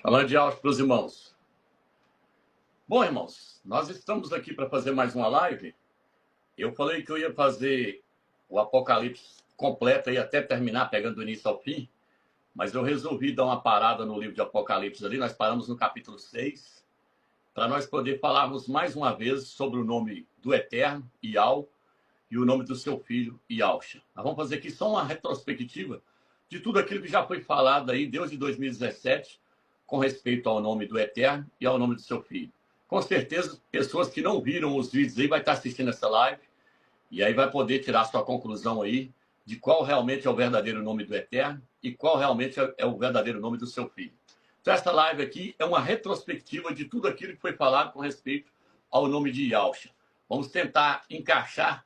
Falando de alto para os irmãos. Bom, irmãos, nós estamos aqui para fazer mais uma live. Eu falei que eu ia fazer o Apocalipse completo e até terminar, pegando do início ao fim, mas eu resolvi dar uma parada no livro de Apocalipse ali. Nós paramos no capítulo 6, para nós poder falarmos mais uma vez sobre o nome do Eterno, Ial, e o nome do seu filho, Ialcha. Nós vamos fazer aqui só uma retrospectiva de tudo aquilo que já foi falado aí desde 2017, com respeito ao nome do Eterno e ao nome do seu filho. Com certeza, pessoas que não viram os vídeos aí vai estar assistindo essa live e aí vai poder tirar sua conclusão aí de qual realmente é o verdadeiro nome do Eterno e qual realmente é o verdadeiro nome do seu filho. Então, essa live aqui é uma retrospectiva de tudo aquilo que foi falado com respeito ao nome de Ialcha. Vamos tentar encaixar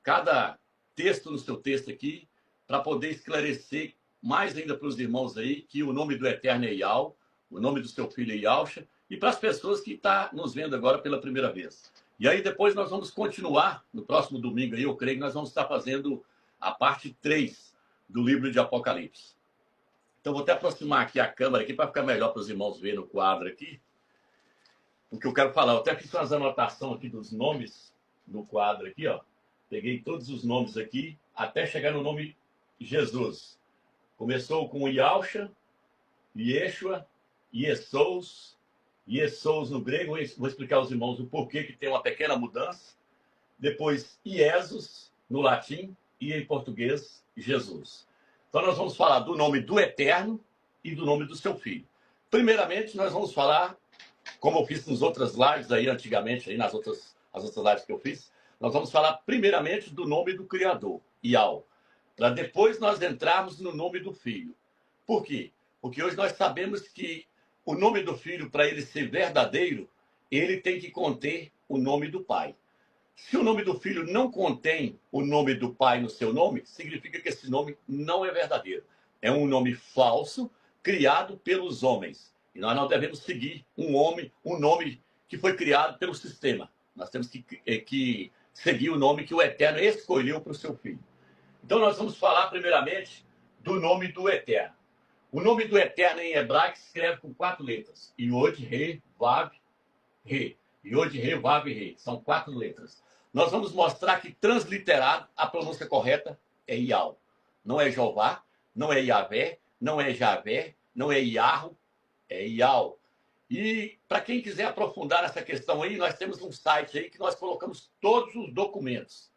cada texto no seu texto aqui para poder esclarecer mais ainda para os irmãos aí que o nome do Eterno é Ial, o nome do seu filho é Ialcha, e para as pessoas que estão nos vendo agora pela primeira vez. E aí depois nós vamos continuar, no próximo domingo aí, eu creio que nós vamos estar fazendo a parte 3 do livro de Apocalipse. Então vou até aproximar aqui a câmera aqui para ficar melhor para os irmãos verem no quadro aqui. O que eu quero falar, eu até fiz umas anotações aqui dos nomes no quadro aqui, ó. Peguei todos os nomes aqui, até chegar no nome Jesus. Começou com Ialcha, Yeshua, Yesous no grego. Vou explicar aos irmãos o porquê que tem uma pequena mudança. Depois, Iesus, no latim, e em português, Jesus. Então, nós vamos falar do nome do Eterno e do nome do seu Filho. Primeiramente, nós vamos falar, como eu fiz nas outras lives aí antigamente, aí as outras lives que eu fiz, nós vamos falar primeiramente do nome do Criador, Ial, para depois nós entrarmos no nome do Filho. Por quê? Porque hoje nós sabemos que o nome do Filho, para ele ser verdadeiro, ele tem que conter o nome do Pai. Se o nome do Filho não contém o nome do Pai no seu nome, significa que esse nome não é verdadeiro. É um nome falso, criado pelos homens. E nós não devemos seguir um nome que foi criado pelo sistema. Nós temos que seguir o nome que o Eterno escolheu para o seu Filho. Então nós vamos falar primeiramente do nome do Eterno. O nome do Eterno em hebraico se escreve com 4 letras. Iod, Re, Vav, Re. Iod, Re, Vav, Re. São 4 letras. Nós vamos mostrar que transliterado a pronúncia correta é Ial. Não é Jeová, não é Yavé, não é Javé, não é Iarro, é Ial. E para quem quiser aprofundar nessa questão aí, nós temos um site aí que nós colocamos todos os documentos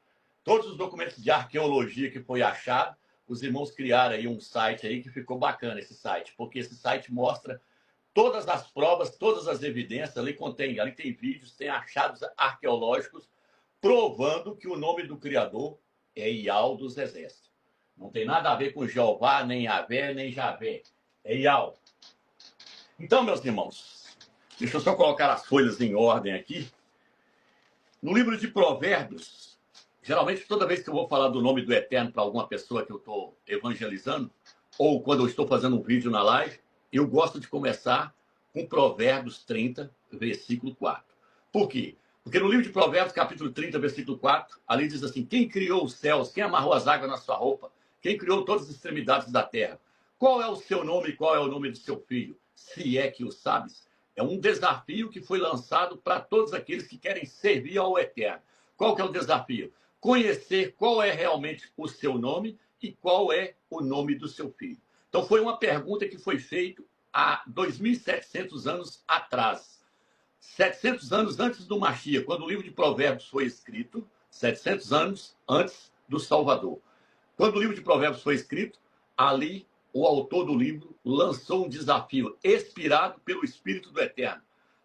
de arqueologia que foi achado. Os irmãos criaram aí um site aí que ficou bacana, esse site, porque esse site mostra todas as provas, todas as evidências, ali tem vídeos, tem achados arqueológicos provando que o nome do Criador é Ial dos Exércitos. Não tem nada a ver com Jeová, nem Yavé, nem Javé. É Ial. Então, meus irmãos, deixa eu só colocar as folhas em ordem aqui. No livro de Provérbios, geralmente toda vez que eu vou falar do nome do Eterno para alguma pessoa que eu estou evangelizando, ou quando eu estou fazendo um vídeo na live, eu gosto de começar com Provérbios 30, versículo 4. Por quê? Porque no livro de Provérbios, capítulo 30, versículo 4, ali diz assim: quem criou os céus, quem amarrou as águas na sua roupa, quem criou todas as extremidades da terra, qual é o seu nome e qual é o nome do seu filho, se é que o sabes? É um desafio que foi lançado para todos aqueles que querem servir ao Eterno. Qual que é o desafio? Conhecer qual é realmente o seu nome e qual é o nome do seu filho. Então foi uma pergunta que foi feita há 2.700 anos atrás. 700 anos antes do Mashiach, quando o livro de Provérbios foi escrito, 700 anos antes do Salvador. Quando o livro de Provérbios foi escrito, ali o autor do livro lançou um desafio inspirado pelo Espírito do Eterno,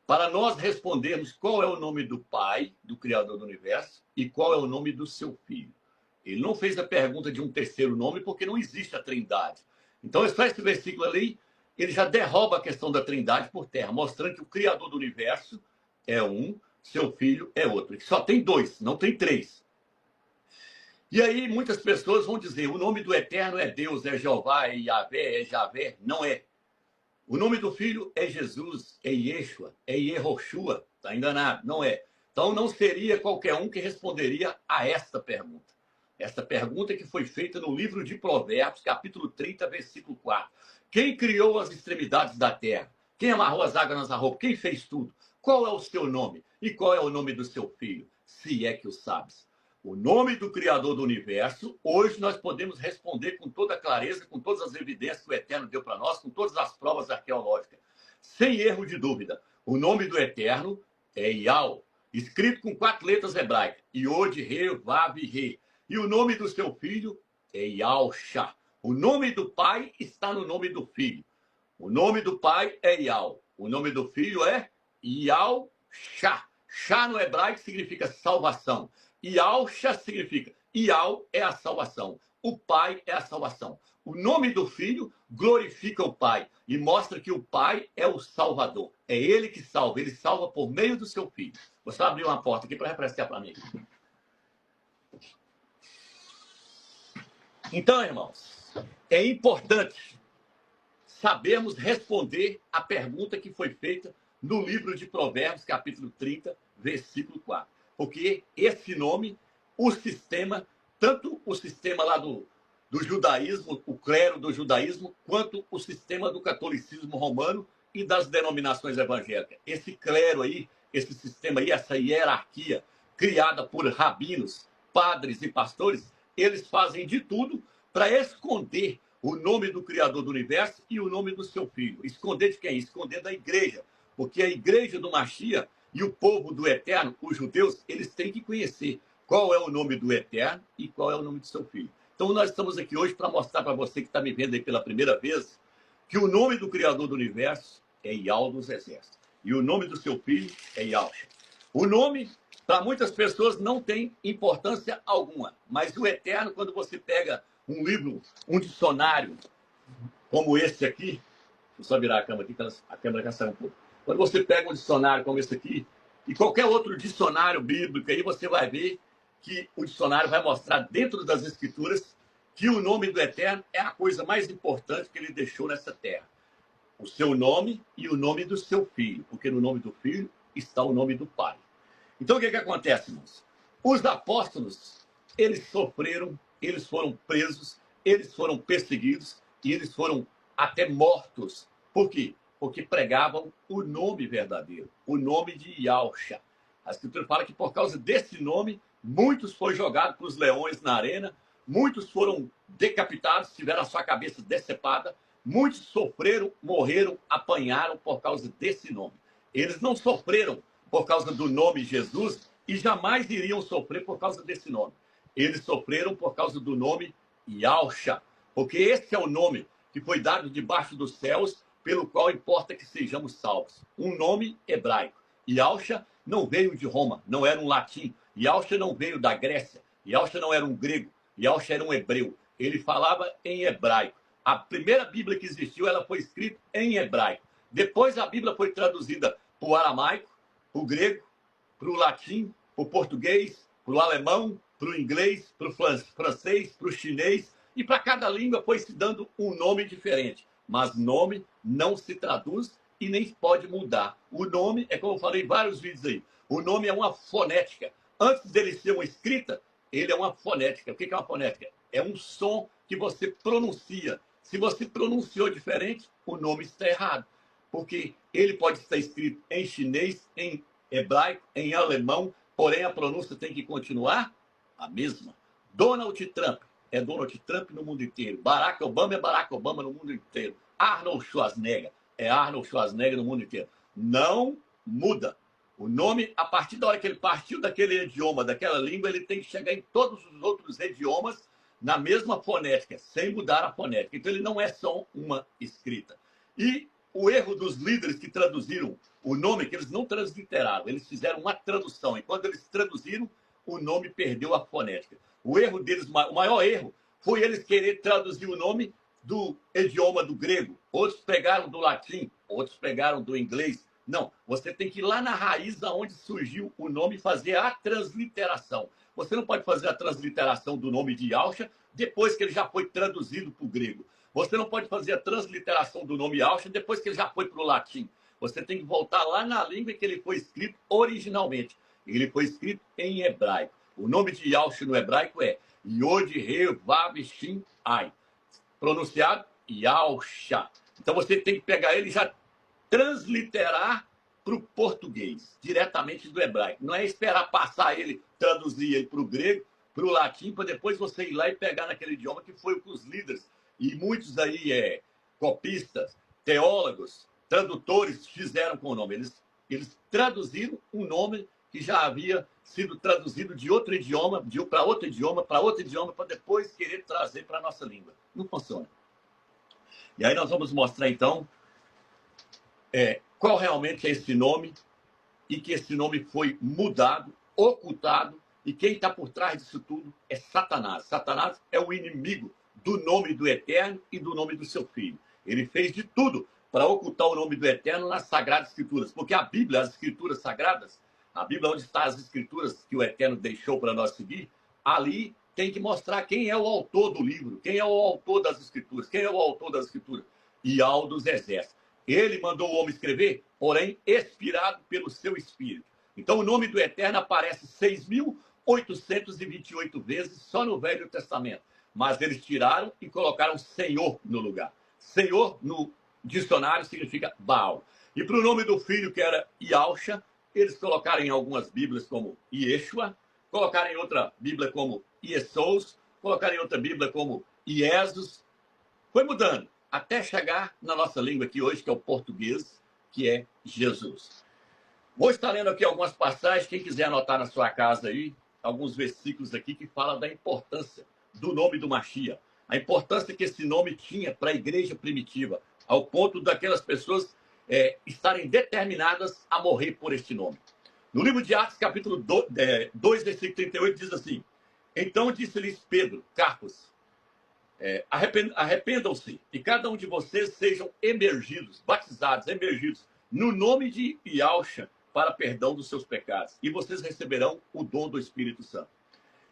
para nós respondermos qual é o nome do Pai, do Criador do Universo, e qual é o nome do seu Filho. Ele não fez a pergunta de um terceiro nome, porque não existe a Trindade. Então, só esse versículo ali, ele já derruba a questão da Trindade por terra, mostrando que o Criador do Universo é um, seu Filho é outro. Só tem 2, não tem 3. E aí muitas pessoas vão dizer: o nome do Eterno é Deus, é Jeová, é Yavé, é Javé. Não é. O nome do Filho é Jesus, é Yeshua, é Yehoshua. Está enganado, não é. Então não seria qualquer um que responderia a esta pergunta. Esta pergunta que foi feita no livro de Provérbios, capítulo 30, versículo 4. Quem criou as extremidades da terra? Quem amarrou as águas nas roupas? Quem fez tudo? Qual é o seu nome? E qual é o nome do seu filho? Se é que o sabes. O nome do Criador do Universo, hoje nós podemos responder com toda clareza, com todas as evidências que o Eterno deu para nós, com todas as provas arqueológicas. Sem erro de dúvida. O nome do Eterno é Yahweh, escrito com 4 letras hebraicas. Yod, Re, Vav, Re. E o nome do seu filho é Yahshua. O nome do pai está no nome do filho. O nome do pai é Yahweh. O nome do filho é Yahshua. Shá no hebraico significa salvação. Yahshua significa Yahweh é a salvação. O pai é a salvação. O nome do filho glorifica o pai e mostra que o pai é o salvador. É ele que salva. Ele salva por meio do seu filho. Vou só abrir uma porta aqui para refrescar para mim. Então, irmãos, é importante sabermos responder a pergunta que foi feita no livro de Provérbios, capítulo 30, versículo 4. Porque esse nome, o sistema, tanto o sistema lá do judaísmo, o clero do judaísmo, quanto o sistema do catolicismo romano e das denominações evangélicas. Esse clero aí, esse sistema aí, essa hierarquia criada por rabinos, padres e pastores, eles fazem de tudo para esconder o nome do Criador do Universo e o nome do seu Filho. Esconder de quem? Esconder da igreja. Porque a igreja do Mashiach e o povo do Eterno, os judeus, eles têm que conhecer qual é o nome do Eterno e qual é o nome do seu Filho. Então nós estamos aqui hoje para mostrar para você que está me vendo aí pela primeira vez que o nome do Criador do Universo é Yahweh dos Exércitos. E o nome do seu Filho é Yahshua. O nome, para muitas pessoas, não tem importância alguma. Mas o Eterno, quando você pega um livro, um dicionário, como esse aqui, deixa eu só virar a câmera aqui, que a câmera já sai um pouco. Quando você pega um dicionário como esse aqui, e qualquer outro dicionário bíblico, aí você vai ver que o dicionário vai mostrar dentro das Escrituras que o nome do Eterno é a coisa mais importante que ele deixou nessa terra. O seu nome e o nome do seu filho, porque no nome do filho está o nome do pai. Então o que acontece, irmãos? Os apóstolos, eles sofreram, eles foram presos, eles foram perseguidos e eles foram até mortos. Por quê? Porque pregavam o nome verdadeiro, o nome de Yahshua. A Escritura fala que por causa desse nome, muitos foram jogados para os leões na arena, muitos foram decapitados, tiveram a sua cabeça decepada, muitos sofreram, morreram, apanharam por causa desse nome. Eles não sofreram por causa do nome Jesus e jamais iriam sofrer por causa desse nome. Eles sofreram por causa do nome Yahshua, porque esse é o nome que foi dado debaixo dos céus, pelo qual importa que sejamos salvos. Um nome hebraico. Yahshua não veio de Roma, não era um latim. Yahshua não veio da Grécia. Yahshua não era um grego. Yahshua era um hebreu. Ele falava em hebraico. A primeira Bíblia que existiu, ela foi escrita em hebraico. Depois a Bíblia foi traduzida para o aramaico, para o grego, para o latim, para o português, para o alemão, para o inglês, para o francês, para o chinês. E para cada língua foi se dando um nome diferente. Mas nome não se traduz e nem pode mudar. O nome, é como eu falei em vários vídeos aí, o nome é uma fonética. Antes dele ser uma escrita, ele é uma fonética. O que é uma fonética? É um som que você pronuncia. Se você pronunciou diferente, o nome está errado. Porque ele pode estar escrito em chinês, em hebraico, em alemão, porém a pronúncia tem que continuar a mesma. Donald Trump é Donald Trump no mundo inteiro. Barack Obama é Barack Obama no mundo inteiro. Arnold Schwarzenegger é Arnold Schwarzenegger no mundo inteiro. Não muda. O nome, a partir da hora que ele partiu daquele idioma, daquela língua, ele tem que chegar em todos os outros idiomas na mesma fonética, sem mudar a fonética. Então ele não é só uma escrita. E o erro dos líderes que traduziram o nome, que eles não transliteraram, eles fizeram uma tradução. E quando eles traduziram, o nome perdeu a fonética. O erro deles, o maior erro, foi eles querer traduzir o nome do idioma do grego. Outros pegaram do latim, outros pegaram do inglês. Não, você tem que ir lá na raiz da onde surgiu o nome e fazer a transliteração. Você não pode fazer a transliteração do nome de Yahshua depois que ele já foi traduzido para o grego. Você não pode fazer a transliteração do nome Yahshua depois que ele já foi para o latim. Você tem que voltar lá na língua que ele foi escrito originalmente. Ele foi escrito em hebraico. O nome de Yahshua no hebraico é Yod, He, Vav, Shin, Ai. Pronunciado Yahshua. Então você tem que pegar ele já transliterar para o português, diretamente do hebraico. Não é esperar passar ele, traduzir ele para o grego, para o latim, para depois você ir lá e pegar naquele idioma que foi o que os líderes, e muitos aí copistas, teólogos, tradutores fizeram com o nome. Eles traduziram um nome que já havia sido traduzido de outro idioma, para outro idioma, para outro idioma, para depois querer trazer para a nossa língua. Não funciona. E aí nós vamos mostrar, então, qual realmente é esse nome e que esse nome foi mudado, ocultado, e quem está por trás disso tudo é Satanás. Satanás é o inimigo do nome do Eterno e do nome do seu Filho. Ele fez de tudo para ocultar o nome do Eterno nas Sagradas Escrituras, porque a Bíblia, as Escrituras Sagradas, a Bíblia onde estão as Escrituras que o Eterno deixou para nós seguir, ali tem que mostrar quem é o autor do livro, quem é o autor das Escrituras, quem é o autor das Escrituras. Ial dos Exércitos. Ele mandou o homem escrever, porém, inspirado pelo seu Espírito. Então, o nome do Eterno aparece 6.828 vezes só no Velho Testamento. Mas eles tiraram e colocaram Senhor no lugar. Senhor, no dicionário, significa Baal. E para o nome do filho, que era Ialcha, eles colocaram em algumas Bíblias como Yeshua, colocaram em outra Bíblia como Iesous, colocaram em outra Bíblia como Iesus. Foi mudando, até chegar na nossa língua aqui hoje, que é o português, que é Jesus. Vou estar lendo aqui algumas passagens, quem quiser anotar na sua casa aí, alguns versículos aqui que falam da importância do nome do Machia, a importância que esse nome tinha para a igreja primitiva, ao ponto daquelas pessoas estarem determinadas a morrer por este nome. No livro de Atos, capítulo 2, versículo 38, diz assim: então disse-lhes Pedro, Carpos, arrependam-se e cada um de vocês sejam emergidos, batizados, emergidos, no nome de Ialcha, para perdão dos seus pecados, e vocês receberão o dom do Espírito Santo.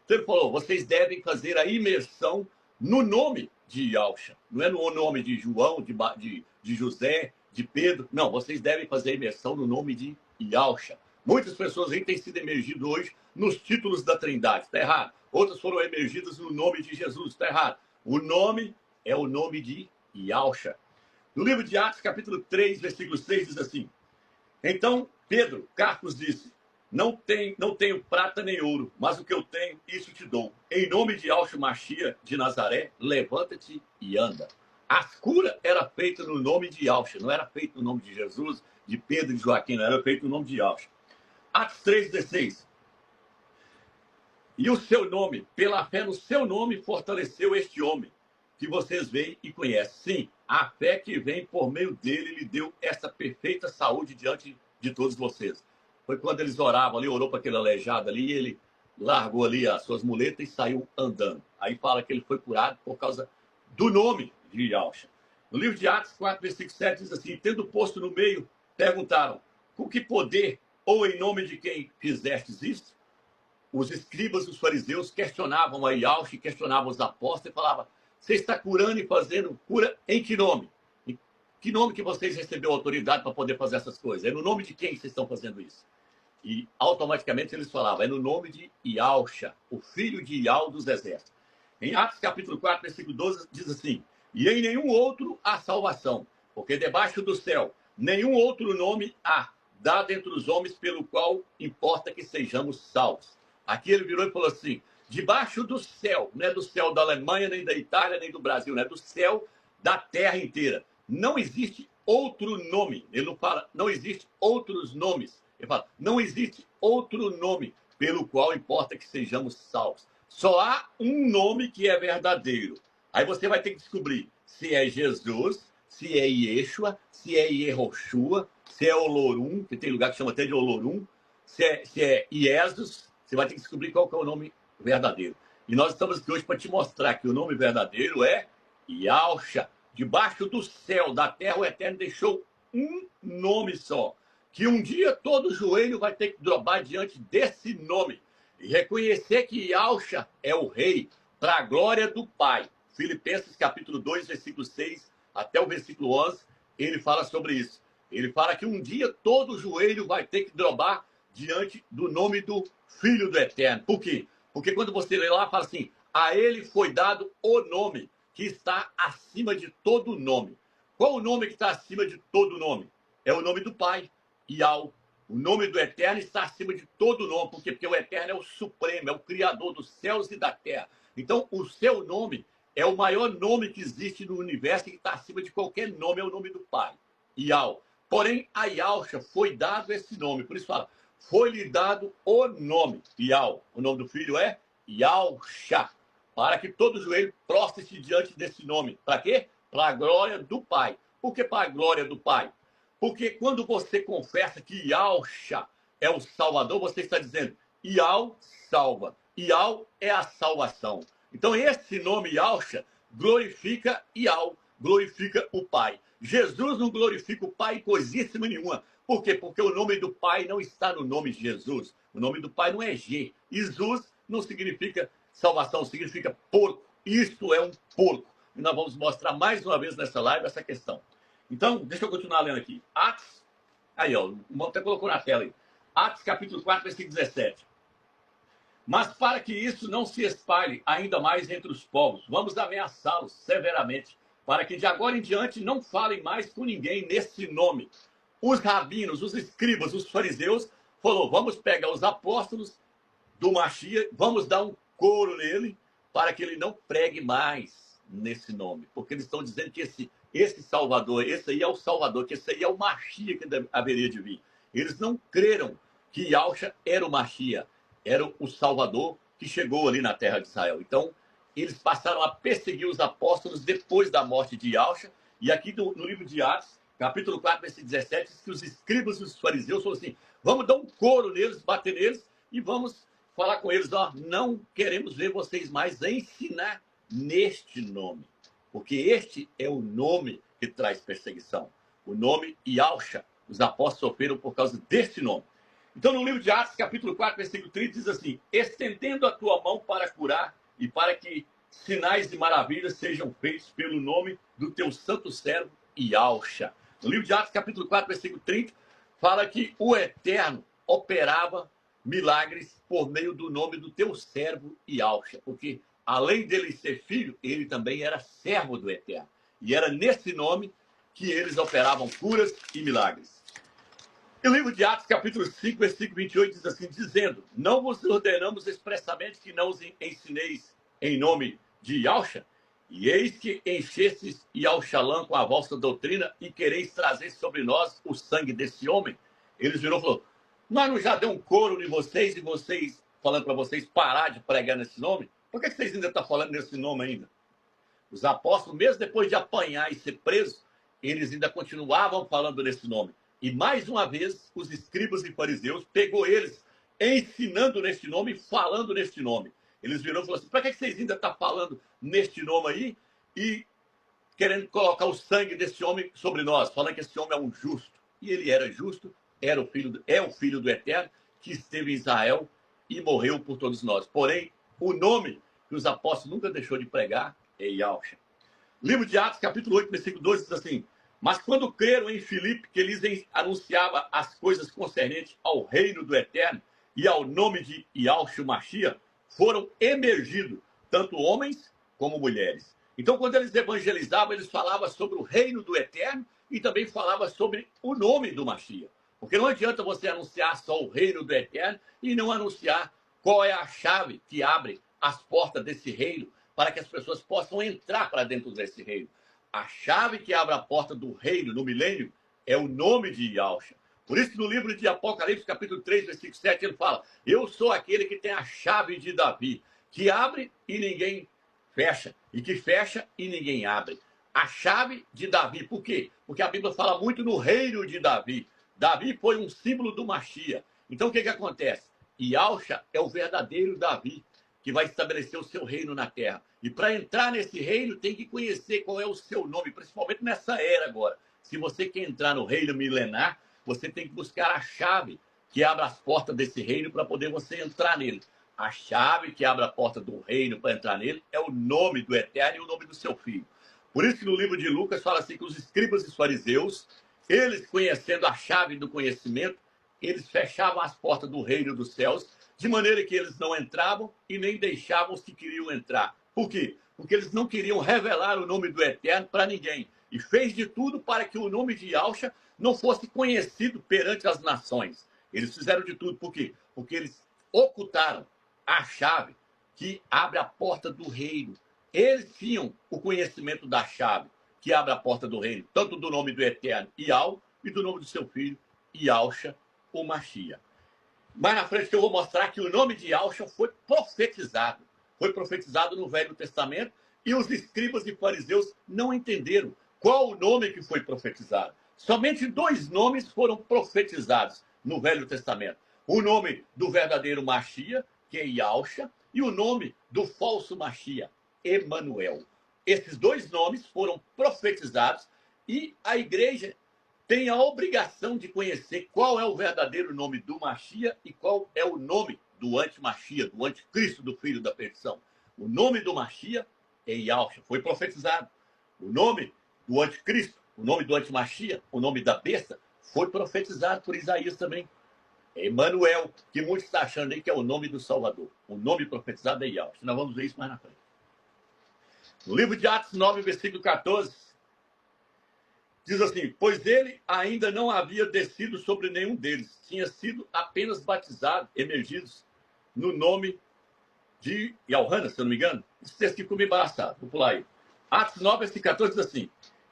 Então ele falou, vocês devem fazer a imersão no nome de Ialcha, não é no nome de João, de José, de Pedro, não, vocês devem fazer a imersão no nome de Ialcha. Muitas pessoas aí têm sido emergidas hoje nos títulos da Trindade, está errado. Outras foram emergidas no nome de Jesus, está errado. O nome é o nome de Ialcha. No livro de Atos, capítulo 3, versículo 6, diz assim: então Pedro, Carpos, disse, não tenho prata nem ouro, mas o que eu tenho, isso te dou. Em nome de Yahshua Machia de Nazaré, levanta-te e anda. A cura era feita no nome de Yahshua, não era feita no nome de Jesus, de Pedro e de Joaquim, não era feita no nome de Yahshua. Atos 3,16. E o seu nome, pela fé no seu nome, fortaleceu este homem, que vocês veem e conhecem. Sim, a fé que vem por meio dele lhe deu essa perfeita saúde diante de todos vocês. Foi quando eles oravam ali, orou para aquele aleijado ali, e ele largou ali as suas muletas e saiu andando. Aí fala que ele foi curado por causa do nome de Yahshua. No livro de Atos 4, versículo 7, diz assim: tendo posto no meio, perguntaram, com que poder ou em nome de quem fizestes isto? Os escribas e os fariseus questionavam a Yahshua, questionavam os apóstolos e falavam, você está curando e fazendo cura em que nome? Em que nome que vocês receberam autoridade para poder fazer essas coisas? É no nome de quem vocês estão fazendo isso? E automaticamente eles falavam, é no nome de Ialcha, o filho de Ial dos Exércitos. Em Atos capítulo 4, versículo 12, diz assim: e em nenhum outro há salvação, porque debaixo do céu nenhum outro nome há, dado entre os homens, pelo qual importa que sejamos salvos. Aqui ele virou e falou assim, debaixo do céu, não é do céu da Alemanha, nem da Itália, nem do Brasil, não é do céu da terra inteira. Não existe outro nome. Ele não fala, não existe outros nomes. Ele fala, não existe outro nome pelo qual importa que sejamos salvos. Só há um nome que é verdadeiro. Aí você vai ter que descobrir se é Jesus, se é Yeshua, se é Yehoshua, se é Olorum, que tem lugar que chama até de Olorum, se é Iesus. Você vai ter que descobrir qual que é o nome verdadeiro. E nós estamos aqui hoje para te mostrar que o nome verdadeiro é Yahshua. Debaixo do céu, da terra, o Eterno deixou um nome só. Que um dia todo joelho vai ter que dobrar diante desse nome. E reconhecer que Yahshua é o rei, para a glória do Pai. Filipenses capítulo 2, versículo 6 até o versículo 11, ele fala sobre isso. Ele fala que um dia todo joelho vai ter que dobrar diante do nome do Filho do Eterno. Por quê? Porque quando você lê lá, fala assim, a ele foi dado o nome, que está acima de todo nome. Qual o nome que está acima de todo nome? é o nome do Pai, Yau. O nome do Eterno está acima de todo nome. Por quê? Porque o Eterno é o Supremo, é o Criador dos céus e da terra. Então, o seu nome é o maior nome que existe no universo e que está acima de qualquer nome, é o nome do Pai, Yau. Porém, a Yahusha foi dado esse nome. Por isso fala, foi-lhe dado o nome, Yau. O nome do filho é Yahusha. Para que todo joelho prostre-se diante desse nome. Para quê? Para a glória do Pai. Por que para a glória do Pai? Porque quando você confessa que Yahusha é o Salvador, você está dizendo, Yau salva. Yau é a salvação. Então esse nome Yahusha glorifica Yau, glorifica o Pai. Jesus não glorifica o Pai coisíssima nenhuma. Por quê? Porque o nome do Pai não está no nome de Jesus. O nome do Pai não é G. Jesus não significa salvação, significa porco. Isto é um porco. E nós vamos mostrar mais uma vez nessa live essa questão. Então, deixa eu continuar lendo aqui. Atos, aí ó, o irmão até colocou na tela aí. Atos capítulo 4, versículo 17. Mas para que isso não se espalhe ainda mais entre os povos, vamos ameaçá-los severamente, para que de agora em diante não falem mais com ninguém nesse nome. Os rabinos, os escribas, os fariseus, falou, vamos pegar os apóstolos do Machia, vamos dar um couro nele, para que ele não pregue mais nesse nome. Porque eles estão dizendo que esse Salvador, esse aí é o Salvador, que esse aí é o Machia que haveria de vir. Eles não creram que Yahusha era o Machia, era o Salvador que chegou ali na terra de Israel. Então, eles passaram a perseguir os apóstolos depois da morte de Yahusha. E aqui no livro de Atos, capítulo 4, versículo 17, diz que os escribas e os fariseus falaram assim, vamos dar um couro neles, bater neles, e vamos falar com eles, ó, não queremos ver vocês mais ensinar neste nome. Porque este é o nome que traz perseguição. O nome Yahusha, os apóstolos sofreram por causa deste nome. Então, no livro de Atos, capítulo 4, versículo 30, diz assim, estendendo a tua mão para curar e para que sinais e maravilhas sejam feitos pelo nome do teu santo servo Yahusha. No livro de Atos, capítulo 4, versículo 30, fala que o Eterno operava milagres por meio do nome do teu servo Yahusha, porque além dele ser filho, ele também era servo do Eterno. E era nesse nome que eles operavam curas e milagres. E o livro de Atos, capítulo 5, versículo 28, diz assim, dizendo, não vos ordenamos expressamente que não os ensineis em nome de Yahusha, e eis que enchestes Yahushalã com a vossa doutrina e quereis trazer sobre nós o sangue desse homem. Eles virou e falou, nós não já deu um couro em vocês e vocês falando para vocês parar de pregar nesse nome? Por que vocês ainda estão falando nesse nome ainda? Os apóstolos, mesmo depois de apanhar e ser presos, eles ainda continuavam falando nesse nome. E mais uma vez, os escribas e fariseus pegou eles ensinando neste nome e falando neste nome. Eles viram e falaram assim, para que vocês ainda estão falando neste nome aí e querendo colocar o sangue desse homem sobre nós, falando que esse homem é um justo. E ele era justo, é o filho do Eterno, que esteve em Israel e morreu por todos nós. Porém, o nome que os apóstolos nunca deixou de pregar é Yahusha. Livro de Atos, capítulo 8, versículo 2, diz assim, mas quando creram em Filipe, que lhes anunciava as coisas concernentes ao reino do Eterno e ao nome de Yahusha Mashiach, foram emergidos, tanto homens como mulheres. Então, quando eles evangelizavam, eles falavam sobre o reino do Eterno e também falavam sobre o nome do Mashiach. Porque não adianta você anunciar só o reino do Eterno e não anunciar qual é a chave que abre as portas desse reino para que as pessoas possam entrar para dentro desse reino. A chave que abre a porta do reino no milênio é o nome de Yahusha. Por isso que no livro de Apocalipse, capítulo 3, versículo 7, ele fala, eu sou aquele que tem a chave de Davi, que abre e ninguém fecha, e que fecha e ninguém abre. A chave de Davi, por quê? Porque a Bíblia fala muito no reino de Davi. Davi foi um símbolo do Mashiach. Então o que acontece? Yahusha é o verdadeiro Davi, que vai estabelecer o seu reino na terra. E para entrar nesse reino, tem que conhecer qual é o seu nome, principalmente nessa era agora. Se você quer entrar no reino milenar, você tem que buscar a chave que abre as portas desse reino para poder você entrar nele. A chave que abre a porta do reino para entrar nele é o nome do Eterno e o nome do seu Filho. Por isso que no livro de Lucas fala assim que os escribas e os fariseus, eles conhecendo a chave do conhecimento, eles fechavam as portas do reino dos céus, de maneira que eles não entravam e nem deixavam os que queriam entrar. Por quê? Porque eles não queriam revelar o nome do Eterno para ninguém. E fez de tudo para que o nome de Yahshua não fosse conhecido perante as nações. Eles fizeram de tudo. Por quê? Porque eles ocultaram a chave que abre a porta do reino. Eles tinham o conhecimento da chave que abre a porta do reino, tanto do nome do Eterno, Yahweh, e do nome do seu filho, Yahshua, o Mashiach. Mais na frente que eu vou mostrar que o nome de Yahshua foi profetizado. Foi profetizado no Velho Testamento e os escribas e fariseus não entenderam qual o nome que foi profetizado. Somente 2 nomes foram profetizados no Velho Testamento. O nome do verdadeiro Mashiach, que é Yahshua, e o nome do falso Mashiach, Emanuel. Esses 2 nomes foram profetizados e a igreja tem a obrigação de conhecer qual é o verdadeiro nome do Mashiach e qual é o nome do anti-Mashiach, do anticristo, do filho da perdição. O nome do Mashiach é Yahshua, foi profetizado. O nome do anticristo, o nome do anti-Mashiach, o nome da besta, foi profetizado por Isaías também. É Emanuel, que muitos estão achando aí que é o nome do Salvador. O nome profetizado é Yahshua. Nós vamos ver isso mais na frente. No livro de Atos 9, versículo 14, diz assim: pois ele ainda não havia descido sobre nenhum deles, tinha sido apenas batizado, emergidos no nome de Yahweh, se eu não me engano. Esse texto aqui ficou meio embaraçado, vou pular aí. Atos 9, versículo 14 diz assim: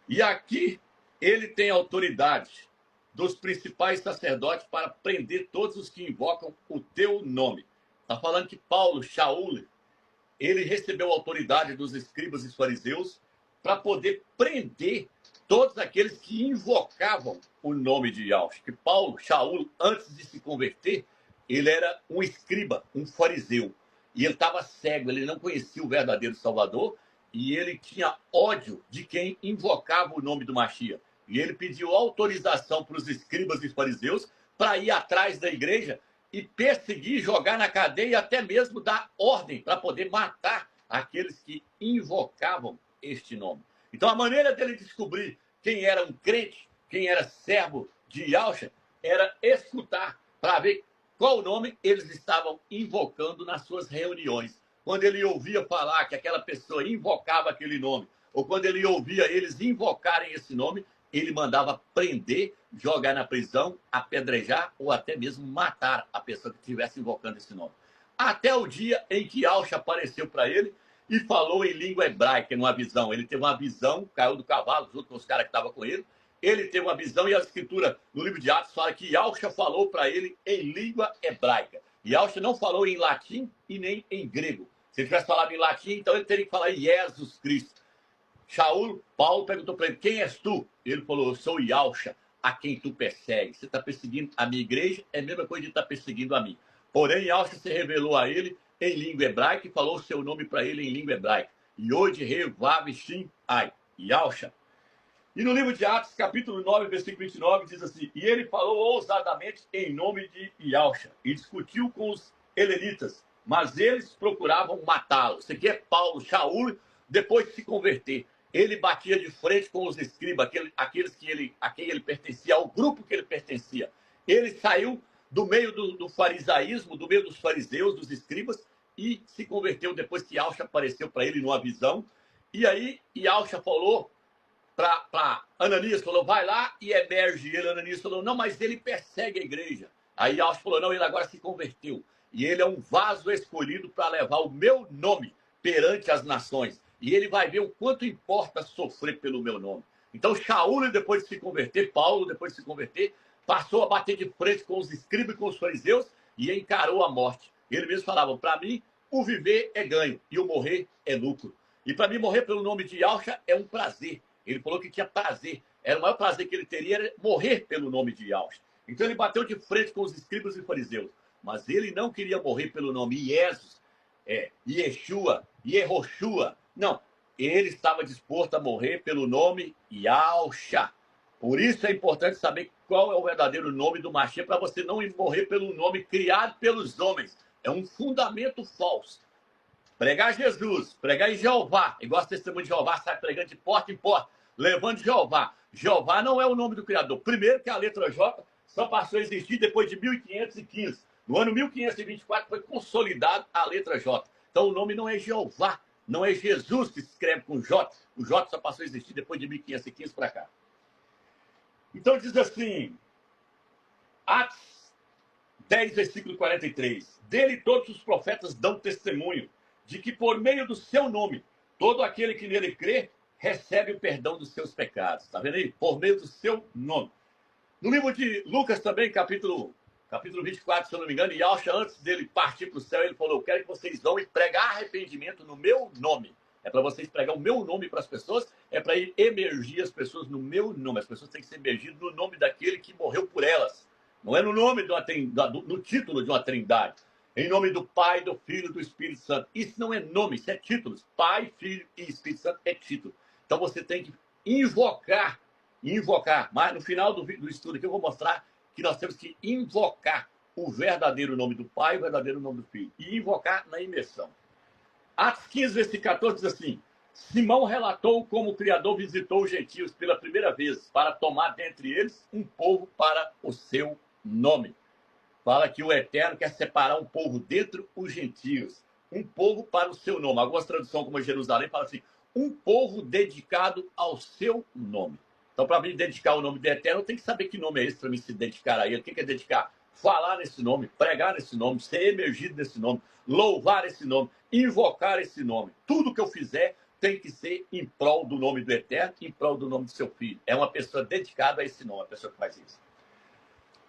e aqui ele tem autoridade dos principais sacerdotes para prender todos os que invocam o teu nome. Está falando que Paulo, Shaul, ele recebeu autoridade dos escribas e fariseus para poder prender todos aqueles que invocavam o nome de Yahshua. Que Paulo, Shaul, antes de se converter, ele era um escriba, um fariseu. E ele estava cego, ele não conhecia o verdadeiro Salvador, e ele tinha ódio de quem invocava o nome do Mashiach. E ele pediu autorização para os escribas e fariseus para ir atrás da igreja e perseguir, jogar na cadeia e até mesmo dar ordem para poder matar aqueles que invocavam este nome. Então a maneira dele descobrir quem era um crente, quem era servo de Yahshua, era escutar para ver qual nome eles estavam invocando nas suas reuniões. Quando ele ouvia falar que aquela pessoa invocava aquele nome, ou quando ele ouvia eles invocarem esse nome, ele mandava prender, jogar na prisão, apedrejar ou até mesmo matar a pessoa que estivesse invocando esse nome. Até o dia em que Yahshua apareceu para ele e falou em língua hebraica, numa visão. Ele teve uma visão, caiu do cavalo junto com os caras que estavam com ele. Ele teve uma visão e a escritura no livro de Atos fala que Yahshua falou para ele em língua hebraica. Yahshua não falou em latim e nem em grego. Se ele tivesse falado em latim, então ele teria que falar em Jesus Cristo. Shaul, Paulo perguntou para ele: quem és tu? Ele falou: eu sou Yahshua, a quem tu persegues. Você está perseguindo a minha igreja, é a mesma coisa de estar perseguindo a mim. Porém, Yahshua se revelou a ele em língua hebraica e falou o seu nome para ele em língua hebraica. Yod, He, Vav, Shin, Ai, Yahshua. E no livro de Atos, capítulo 9, versículo 29, diz assim: e ele falou ousadamente em nome de Yahshua e discutiu com os helenitas, mas eles procuravam matá-lo. Isso aqui é Paulo, Shaul, depois de se converter. Ele batia de frente com os escribas, aqueles a quem ele pertencia, ao grupo que ele pertencia. Ele saiu do meio do farisaísmo, do meio dos fariseus, dos escribas, e se converteu depois que Yahshua apareceu para ele numa visão. E aí Yahshua falou para Ananias, falou: vai lá e emerge ele. Ananias falou: não, mas ele persegue a igreja. Aí Yahshua falou: não, ele agora se converteu. E ele é um vaso escolhido para levar o meu nome perante as nações. E ele vai ver o quanto importa sofrer pelo meu nome. Então Shaul, depois de se converter, Paulo, depois de se converter, passou a bater de frente com os escribas e com os fariseus e encarou a morte. Ele mesmo falava: para mim, o viver é ganho e o morrer é lucro. E para mim, morrer pelo nome de Yahshua é um prazer. Ele falou que tinha prazer. Era o maior prazer que ele teria, era morrer pelo nome de Yahshua. Então ele bateu de frente com os escribas e fariseus. Mas ele não queria morrer pelo nome Jesus, Yeshua, Yehoshua. Não, ele estava disposto a morrer pelo nome Yahshua. Por isso é importante saber qual é o verdadeiro nome do Mashiach, para você não morrer pelo nome criado pelos homens. É um fundamento falso. Pregar Jesus, pregar em Jeová, igual o testemunho de Jeová, sai pregando de porta em porta, levando Jeová. Jeová não é o nome do Criador. Primeiro que a letra J só passou a existir depois de 1515. No ano 1524 foi consolidado a letra J. Então o nome não é Jeová, Não é Jesus que se escreve com J. O J só passou a existir depois de 1515 para cá. Então diz assim, Atos 10, versículo 43. Dele todos os profetas dão testemunho de que por meio do seu nome, todo aquele que nele crê, recebe o perdão dos seus pecados. Está vendo aí? Por meio do seu nome. No livro de Lucas também, capítulo 24, se eu não me engano, e Yahshua, antes dele partir para o céu, ele falou, eu quero que vocês vão e pregar arrependimento no meu nome. É para vocês pregar o meu nome para as pessoas, é para emergir as pessoas no meu nome. As pessoas têm que ser emergidas no nome daquele que morreu por elas. Não é no nome no título de uma trindade. Em nome do Pai, do Filho e do Espírito Santo. Isso não é nome, isso é títulos. Pai, Filho e Espírito Santo é título. Então você tem que invocar. Mas no final do estudo aqui eu vou mostrar que nós temos que invocar o verdadeiro nome do Pai e o verdadeiro nome do Filho. E invocar na imersão. Atos 15, versículo 14 diz assim, Simão relatou como o Criador visitou os gentios pela primeira vez para tomar dentre eles um povo para o seu nome. Fala que o Eterno quer separar um povo dentre os gentios. Um povo para o seu nome. Algumas traduções, como Jerusalém, fala assim, um povo dedicado ao seu nome. Então, para me dedicar ao nome do Eterno, eu tenho que saber que nome é esse para me se dedicar a ele. O que é dedicar? Falar nesse nome, pregar nesse nome, ser emergido nesse nome, louvar esse nome, invocar esse nome. Tudo que eu fizer tem que ser em prol do nome do Eterno, em prol do nome do seu Filho. É uma pessoa dedicada a esse nome, a pessoa que faz isso.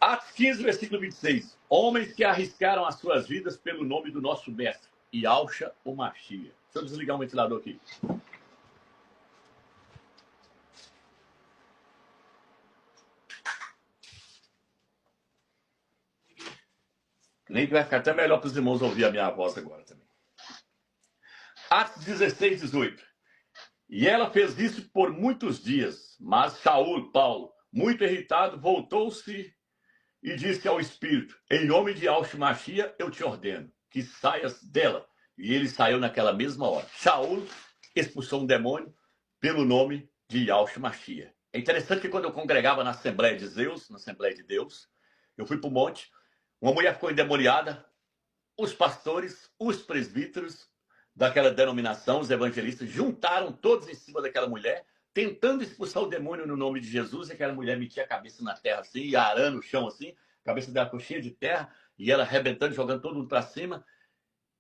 Atos 15, versículo 26. Homens que arriscaram as suas vidas pelo nome do nosso mestre, Yahshua o Mashiach. Deixa eu desligar um ventilador aqui. Nem que vai ficar até melhor para os irmãos ouvir a minha voz agora também. Atos 16, 18. E ela fez isso por muitos dias, mas Saul, Paulo, muito irritado, voltou-se e disse ao Espírito, em nome de Yahshua Mashiach, eu te ordeno que saias dela. E ele saiu naquela mesma hora. Saul expulsou um demônio pelo nome de Yahshua Mashiach. É interessante que quando eu congregava na Assembleia de Zeus, na Assembleia de Deus, eu fui para o monte, uma mulher ficou endemoniada, os pastores, os presbíteros daquela denominação, os evangelistas, juntaram todos em cima daquela mulher, tentando expulsar o demônio no nome de Jesus, e aquela mulher metia a cabeça na terra assim, e arando o chão assim, a cabeça dela ficou cheia de terra, e ela arrebentando, jogando todo mundo para cima.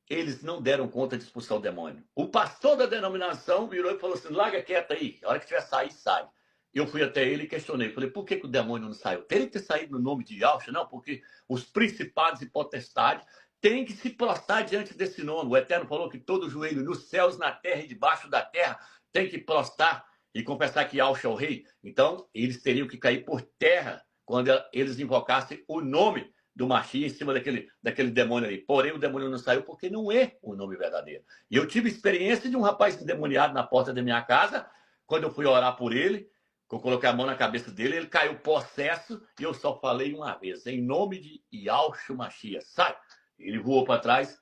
Eles não deram conta de expulsar o demônio. O pastor da denominação virou e falou assim, larga quieto aí, a hora que tiver sair, sai. Eu fui até ele e questionei, falei, por que o demônio não saiu? Teria que ter saído no nome de Yahshua? Não, porque os principados e potestades têm que se prostrar diante desse nome. O Eterno falou que todo joelho nos céus, na terra e debaixo da terra tem que prostrar e confessar que Yahshua é o rei. Então, eles teriam que cair por terra quando eles invocassem o nome do Mashiach em cima daquele demônio ali. Porém, o demônio não saiu porque não é o nome verdadeiro. E eu tive experiência de um rapaz endemoniado na porta da minha casa, quando eu fui orar por ele, eu coloquei a mão na cabeça dele, ele caiu possesso, e eu só falei uma vez, em nome de Yahshua Mashiach, sai! Ele voou para trás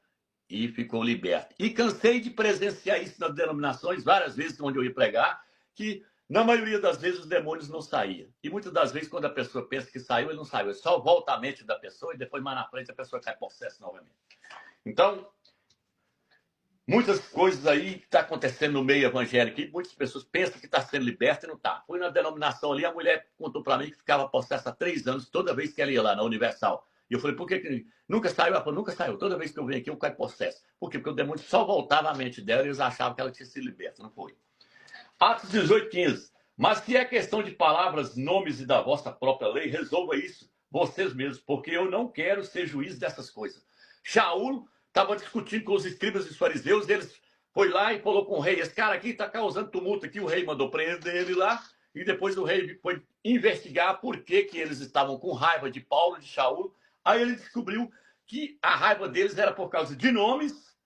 e ficou liberto. E cansei de presenciar isso nas denominações, várias vezes onde eu ia pregar, que na maioria das vezes os demônios não saíam. E muitas das vezes, quando a pessoa pensa que saiu, ele não saiu. Ele só volta a mente da pessoa e depois, mais na frente, a pessoa cai possesso novamente. Então, muitas coisas aí que estão acontecendo no meio evangélico. E muitas pessoas pensam que está sendo liberta e não está. Fui na denominação ali, a mulher contou para mim que ficava possessa há 3 anos, toda vez que ela ia lá na Universal. E eu falei, por que nunca saiu? Ela falou, nunca saiu. Toda vez que eu venho aqui, eu caio possesso. Por quê? Porque o demônio só voltava à mente dela e eles achavam que ela tinha sido liberta. Não foi. Atos 18, 15. Mas se é questão de palavras, nomes e da vossa própria lei, resolva isso vocês mesmos, porque eu não quero ser juiz dessas coisas. Shaul estava discutindo com os escribas e os fariseus, eles foi lá e falou com o rei, esse cara aqui está causando tumulto aqui, o rei mandou prender ele lá, e depois o rei foi investigar por que eles estavam com raiva de Paulo, de Shaul. Aí ele descobriu que a raiva deles era por causa de nomes,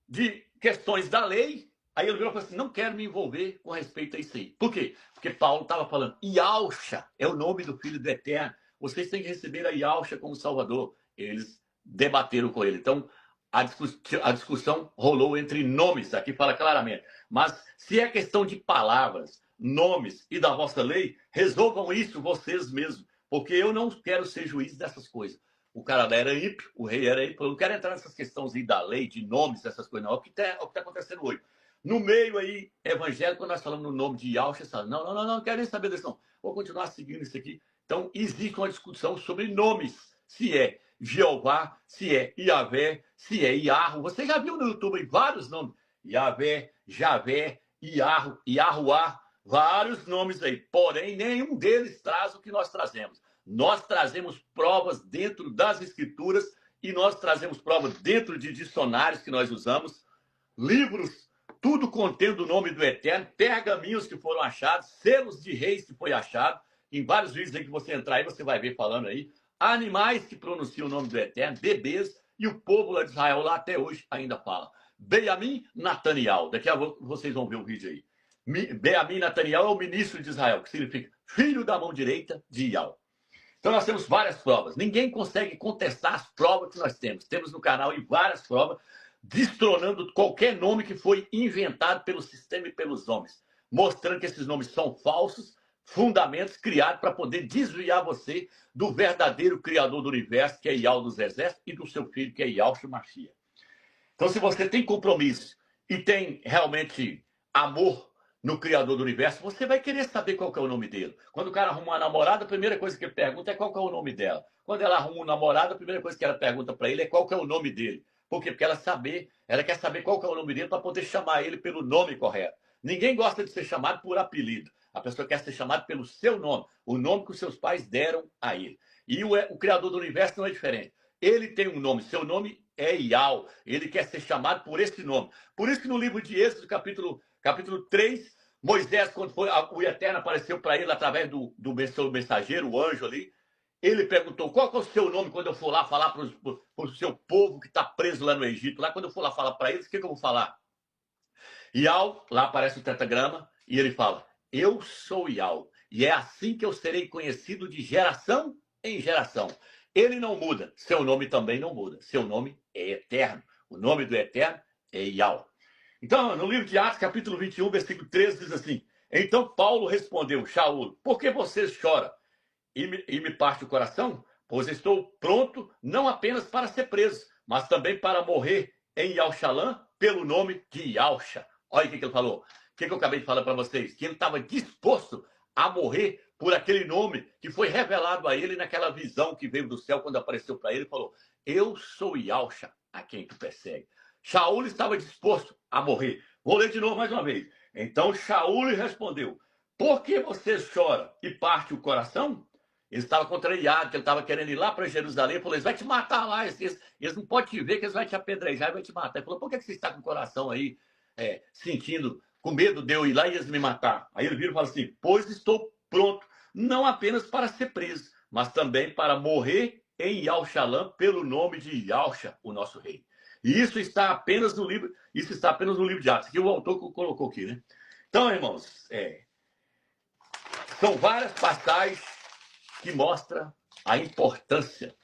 de questões da lei. Aí ele virou e falou assim, não quero me envolver com respeito a isso aí. Por quê? Porque Paulo estava falando, Yahshua é o nome do Filho do Eterno. Vocês têm que receber a Yahshua como Salvador. Eles debateram com ele. Então, a discussão rolou entre nomes, aqui fala claramente. Mas se é questão de palavras, nomes e da vossa lei, resolvam isso vocês mesmos. Porque eu não quero ser juiz dessas coisas. O cara lá era ímpio, o rei era ímpio. Eu não quero entrar nessas questões aí da lei, de nomes, essas coisas, não. É o que está acontecendo hoje. No meio aí, evangélico, quando nós falamos no nome de Yahweh, você fala, não quero nem saber disso, não. Vou continuar seguindo isso aqui. Então, existe uma discussão sobre nomes. Se é Jeová, se é Iavé, se é Iarro. Você já viu no YouTube aí vários nomes. Iavé, Javé, Iarro, Iaruá, vários nomes aí. Porém, nenhum deles traz o que nós trazemos. Nós trazemos provas dentro das escrituras e nós trazemos provas dentro de dicionários que nós usamos, livros, tudo contendo o nome do Eterno, pergaminhos que foram achados, selos de reis que foi achado, em vários vídeos aí que você entrar aí, você vai ver falando aí, animais que pronunciam o nome do Eterno, bebês, e o povo lá de Israel lá até hoje ainda fala. Benjamim Nataniel, daqui a pouco vocês vão ver o vídeo aí. Benjamim Nataniel é o ministro de Israel, que significa filho da mão direita de Yahweh. Então nós temos várias provas. Ninguém consegue contestar as provas que nós temos. Temos no canal aí várias provas, destronando qualquer nome que foi inventado pelo sistema e pelos homens, mostrando que esses nomes são falsos, fundamentos criados para poder desviar você do verdadeiro Criador do universo, que é Yahweh dos exércitos, e do seu filho, que é Yahshua Mashiach. Então, se você tem compromisso e tem realmente amor no Criador do universo, você vai querer saber qual que é o nome dele. Quando o cara arruma uma namorada, a primeira coisa que ele pergunta é qual que é o nome dela. Quando ela arruma um namorado, a primeira coisa que ela pergunta para ele é qual que é o nome dele. Por quê? Porque ela quer saber qual que é o nome dele para poder chamar ele pelo nome correto. Ninguém gosta de ser chamado por apelido. A pessoa quer ser chamada pelo seu nome, o nome que os seus pais deram a ele. E o Criador do universo não é diferente. Ele tem um nome, seu nome é Yahweh. Ele quer ser chamado por esse nome. Por isso que no livro de Êxodo, capítulo 3, Moisés, quando o Eterno apareceu para ele através do mensageiro, o anjo ali, ele perguntou, qual que é o seu nome quando eu for lá falar para o seu povo que está preso lá no Egito? Lá quando eu for lá falar para eles, o que eu vou falar? Yahweh, lá aparece o tetragrama, e ele fala, eu sou Yahweh, e é assim que eu serei conhecido de geração em geração. Ele não muda, seu nome também não muda, seu nome é eterno. O nome do eterno é Yahweh. Então, no livro de Atos, capítulo 21, versículo 13, diz assim, então Paulo respondeu, Shaul, por que você chora e me parte o coração? Pois estou pronto não apenas para ser preso, mas também para morrer em Yahushalã pelo nome de Yahusha. Olha o que ele falou. O que eu acabei de falar para vocês? Que ele estava disposto a morrer por aquele nome que foi revelado a ele naquela visão que veio do céu quando apareceu para ele e falou, eu sou Yahusha, a quem tu persegue. Shaul estava disposto a morrer. Vou ler de novo mais uma vez. Então Shaul respondeu, por que você chora e parte o coração? Ele estava contrariado, que ele estava querendo ir lá para Jerusalém. Ele falou, eles vão te matar lá, eles não podem te ver, que eles vão te apedrejar e vão te matar. Ele falou, por que você está com o coração aí, sentindo, com medo de eu ir lá e eles me matar? Aí ele vira e fala assim, pois estou pronto, não apenas para ser preso, mas também para morrer em Yahushalã pelo nome de Yahusha, o nosso rei. E isso está apenas no livro de Atos, que o autor colocou aqui, né? Então, irmãos, são várias passagens que mostram a importância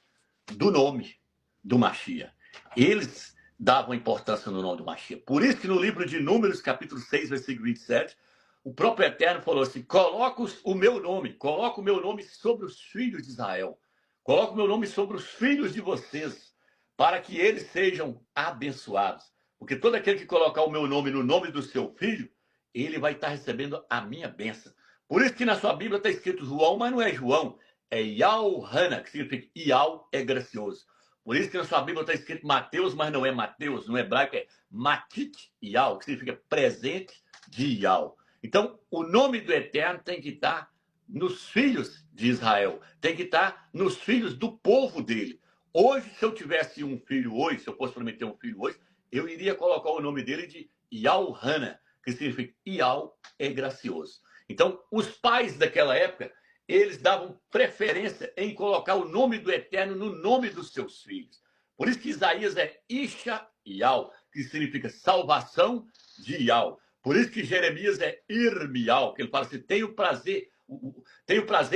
do nome do Mashiach. Eles davam importância no nome do Mashiach. Por isso que no livro de Números, capítulo 6, versículo 27, o próprio Eterno falou assim, coloca o meu nome sobre os filhos de Israel. Coloca o meu nome sobre os filhos de vocês, para que eles sejam abençoados. Porque todo aquele que colocar o meu nome no nome do seu filho, ele vai estar recebendo a minha bênção. Por isso que na sua Bíblia está escrito João, mas não é João, é Yahuhana, que significa Yahweh é gracioso. Por isso que na sua Bíblia está escrito Mateus, mas não é Mateus, no hebraico é Matit Yahweh, que significa presente de Yahweh. Então, o nome do Eterno tem que estar nos filhos de Israel, tem que estar nos filhos do povo dele. Hoje, se eu tivesse um filho hoje, se eu fosse prometer um filho hoje, eu iria colocar o nome dele de Yahuhana, que significa Yahweh é gracioso. Então, os pais daquela época, eles davam preferência em colocar o nome do Eterno no nome dos seus filhos. Por isso que Isaías é Isha Yahweh, que significa salvação de Yahweh. Por isso que Jeremias é Irmial, que ele fala assim, tenho prazer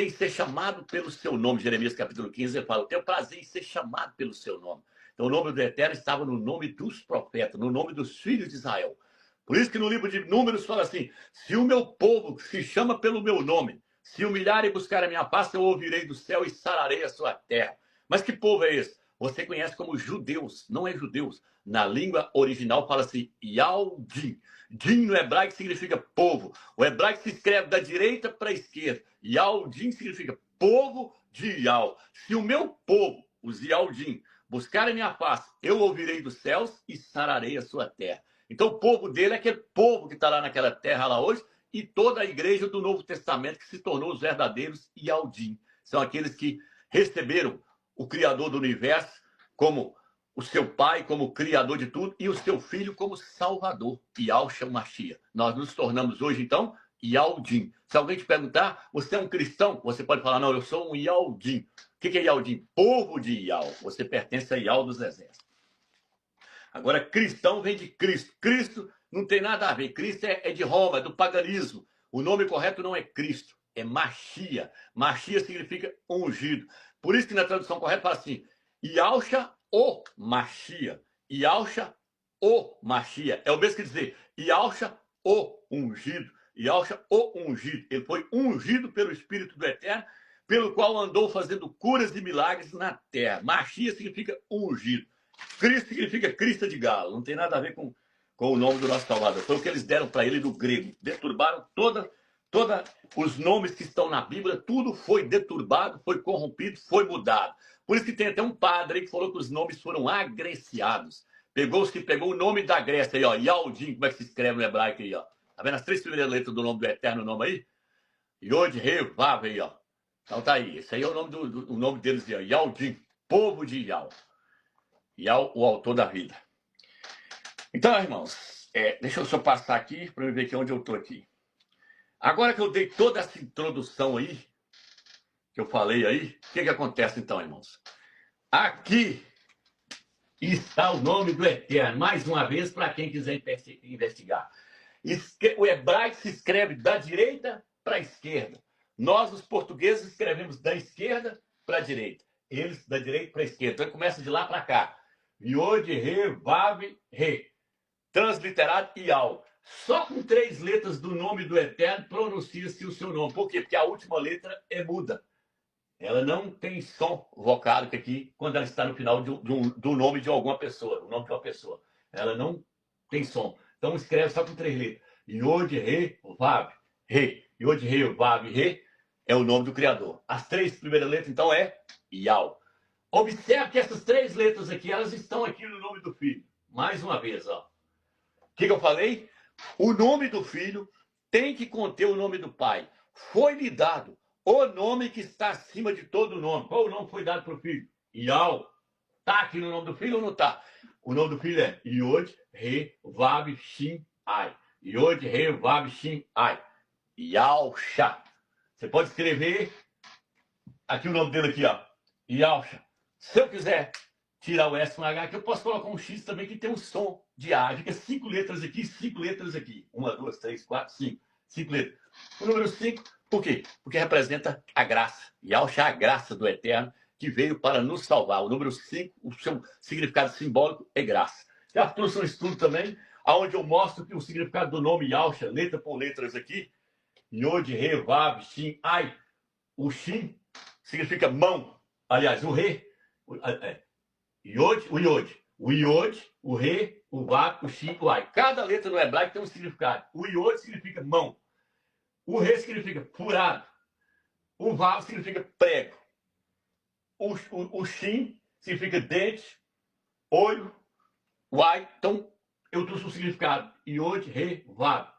em ser chamado pelo seu nome. Jeremias capítulo 15, ele fala, tenho prazer em ser chamado pelo seu nome. Então o nome do Eterno estava no nome dos profetas, no nome dos filhos de Israel. Por isso que no livro de Números fala assim, se o meu povo se chama pelo meu nome, se humilhar e buscar a minha face, eu ouvirei do céu e sararei a sua terra. Mas que povo é esse? Você conhece como judeus, não é judeus. Na língua original fala-se Yaldim. Din no hebraico significa povo. O hebraico se escreve da direita para a esquerda. Yaldim significa povo de Yal. Se o meu povo, os Yaldim, buscarem minha face, eu ouvirei dos céus e sararei a sua terra. Então o povo dele é aquele povo que está lá naquela terra lá hoje, e toda a igreja do Novo Testamento que se tornou os verdadeiros Yaldim. São aqueles que receberam o Criador do universo como o seu pai, como Criador de tudo, e o seu filho como Salvador, Yahshua Mashiach. Nós nos tornamos hoje, então, Yaldim. Se alguém te perguntar, você é um cristão? Você pode falar, não, eu sou um Yaldim. O que é Yaldim? Povo de Yal. Você pertence a Yal dos exércitos. Agora, cristão vem de Cristo. Cristo não tem nada a ver. Cristo é de Roma, é do paganismo. O nome correto não é Cristo, é Mashiach. Mashiach significa ungido. Por isso que na tradução correta fala assim, Yahshua o Mashiach. Yahshua o Mashiach. É o mesmo que dizer Yahshua o ungido. Yahshua o ungido. Ele foi ungido pelo Espírito do Eterno, pelo qual andou fazendo curas e milagres na terra. Mashiach significa ungido. Cristo significa crista de galo. Não tem nada a ver com o nome do nosso Salvador. Foi o que eles deram para ele do grego. Deturbaram toda os nomes que estão na Bíblia, tudo foi deturbado, foi corrompido, foi mudado. Por isso que tem até um padre aí que falou que os nomes foram agreciados. Pegou o nome da Grécia aí, ó, Yaldim, como é que se escreve no hebraico aí, ó. Tá vendo as 3 primeiras letras do nome do Eterno, o nome aí? Yod, Re, Vav aí, ó. Então tá aí, esse aí é o nome, o nome deles, ó, Yaldim, povo de Yal. Yal, o autor da vida. Então, irmãos, deixa eu só passar aqui para eu ver aqui onde eu estou aqui. Agora que eu dei toda essa introdução aí, que eu falei aí, o que acontece então, irmãos? Aqui está o nome do Eterno, mais uma vez, para quem quiser investigar. O hebraico se escreve da direita para a esquerda. Nós, os portugueses, escrevemos da esquerda para a direita. Eles, da direita para a esquerda. Então, começa de lá para cá. Yod, Re, Vav, Re. Transliterado Yal. Só com 3 letras do nome do Eterno pronuncia-se o seu nome. Por quê? Porque a última letra é muda. Ela não tem som vocálico aqui quando ela está no final do nome de alguma pessoa, o nome de uma pessoa. Ela não tem som. Então escreve só com 3 letras. Yod, Re, Vav, Re. Yod, Re, Vav, Re é o nome do Criador. As 3 primeiras letras, então, é Yal. Observe que essas 3 letras aqui, elas estão aqui no nome do Filho. Mais uma vez, ó. O que eu falei? O nome do Filho tem que conter o nome do Pai. Foi-lhe dado o nome que está acima de todo nome. Qual o nome foi dado para o Filho? Yal. Está aqui no nome do Filho ou não está? O nome do Filho é Yod, Re, Vav, Shin, Ai. Yod, Re, Vav, Shin, Ai. Yahshua. Você pode escrever aqui o nome dele aqui, ó. Yahshua. Se eu quiser tirar o S com H aqui, eu posso colocar um X também que tem um som de A. Fica 5 letras aqui, 5 letras aqui. 1, 2, 3, 4, 5. 5 letras. O número 5, por quê? Porque representa a graça. Yahshua, a graça do Eterno, que veio para nos salvar. O número 5, o seu significado simbólico é graça. Já trouxe um estudo também, onde eu mostro que o significado do nome Yahshua, letra por letras aqui, Yod, Re, Vav, Shin, Ai. O Shin significa mão. Aliás, o Re... Yod, o Yod, o Re, o Vav, o Shin, o Ai. Cada letra no hebraico tem um significado. O Yod significa mão. O Re significa furado. O Vav significa prego. O Shin significa dente, olho, o Ai. Então, eu trouxe um significado. Yod, Re, Vav.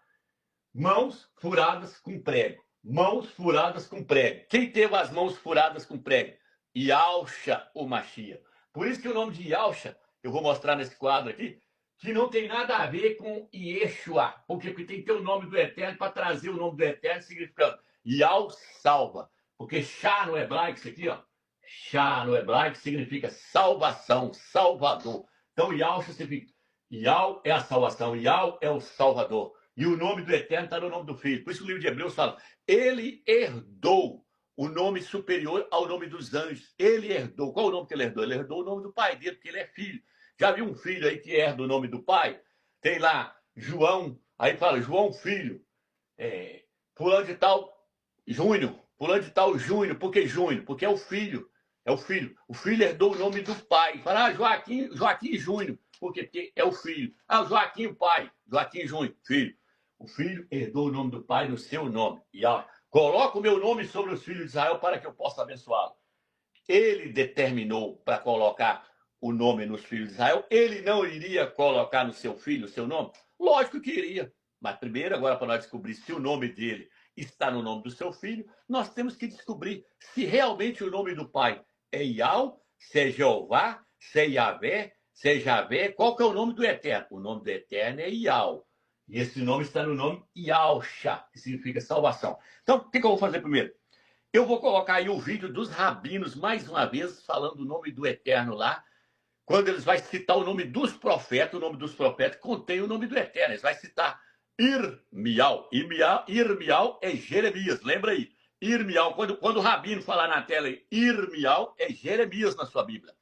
Mãos furadas com prego. Mãos furadas com prego. Quem teve as mãos furadas com prego? Yahshua, o Mashiach. Por isso que o nome de Yahshua, eu vou mostrar nesse quadro aqui, que não tem nada a ver com Yeshua. Porque tem que ter o nome do Eterno para trazer o nome do Eterno significando Yah salva. Porque Shá no hebraico, isso aqui, ó. Shá no hebraico significa salvação, salvador. Então Yahshua significa Yah é a salvação, Yah é o salvador. E o nome do Eterno está no nome do Filho. Por isso que o livro de Hebreus fala, ele herdou o nome superior ao nome dos anjos. Ele herdou. Qual o nome que ele herdou? Ele herdou o nome do pai dele, porque ele é filho. Já viu um filho aí que herda o nome do pai? Tem lá João, aí fala João filho, fulano de tal Júnior, fulano de tal Júnior. Por que Júnior? Porque é o filho. É o filho. O filho herdou o nome do pai. Fala, Joaquim Júnior. Por quê? Porque é o filho. O Joaquim, o pai. Joaquim Júnior, filho. O filho herdou o nome do pai no seu nome. E coloca o meu nome sobre os filhos de Israel para que eu possa abençoá-lo. Ele determinou para colocar o nome nos filhos de Israel. Ele não iria colocar no seu filho o seu nome? Lógico que iria. Mas primeiro, agora para nós descobrir se o nome dele está no nome do seu filho, nós temos que descobrir se realmente o nome do pai é Yahweh, se é Jeová, se é Yahvé, se é Javé. Qual que é o nome do Eterno? O nome do Eterno é Yahweh. E esse nome está no nome Yahshua, que significa salvação. Então, o que eu vou fazer primeiro? Eu vou colocar aí o vídeo dos rabinos, mais uma vez, falando o nome do Eterno lá. Quando eles vão citar o nome dos profetas, o nome dos profetas contém o nome do Eterno. Eles vão citar Irmial. Irmial é Jeremias, lembra aí. Irmial, quando o rabino falar na tela aí, Irmial é Jeremias na sua Bíblia.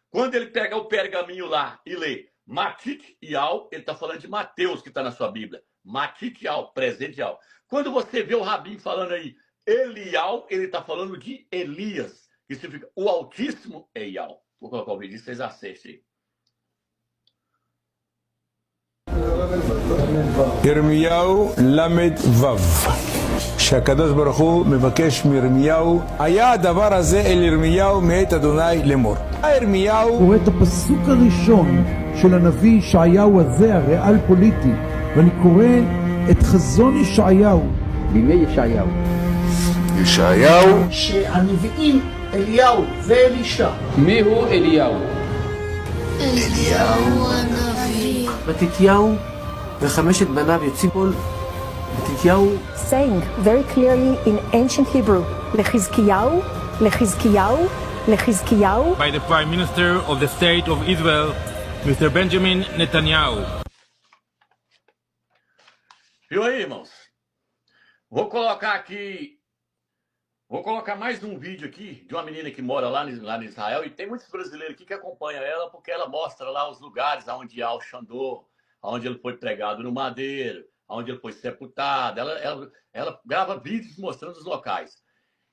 Quando ele pega o pergaminho lá e lê Matitial, ele está falando de Mateus, que está na sua Bíblia. Matitial, presential. Quando você vê o rabino falando aí Elial, ele está falando de Elias, que significa o Altíssimo é Yahweh. Vou colocar o vídeo, vocês assistem. ירמיהו למד וו, שהקדוש ברוך הוא מבקש מירמיהו, היה הדבר הזה אל ירמיהו מאת אדוני לאמור. ירמיהו קורא את הפסוק הראשון של הנביא ישעיהו הזה, הריאל פוליטי, ואני קורא את חזון ישעיהו. בימי ישעיהו. ישעיהו שהנביאים אליהו ואלישע. מיהו אליהו? אליהו הנביא. מתתיהו וחמשת בניו יוצאים כל מתתיהו. Saying very clearly in ancient Hebrew, לחזקיהו, לחזקיהו, לחזקיהו. By the Prime Minister of the State of Israel, Mr. Benjamin Netanyahu. Viu aí, irmãos? Vou colocar mais um vídeo aqui de uma menina que mora lá em Israel, e tem muitos brasileiros aqui que acompanham ela, porque ela mostra lá os lugares onde há o Xandor, onde ele foi pregado no madeiro, onde ele foi sepultado. Ela grava vídeos mostrando os locais.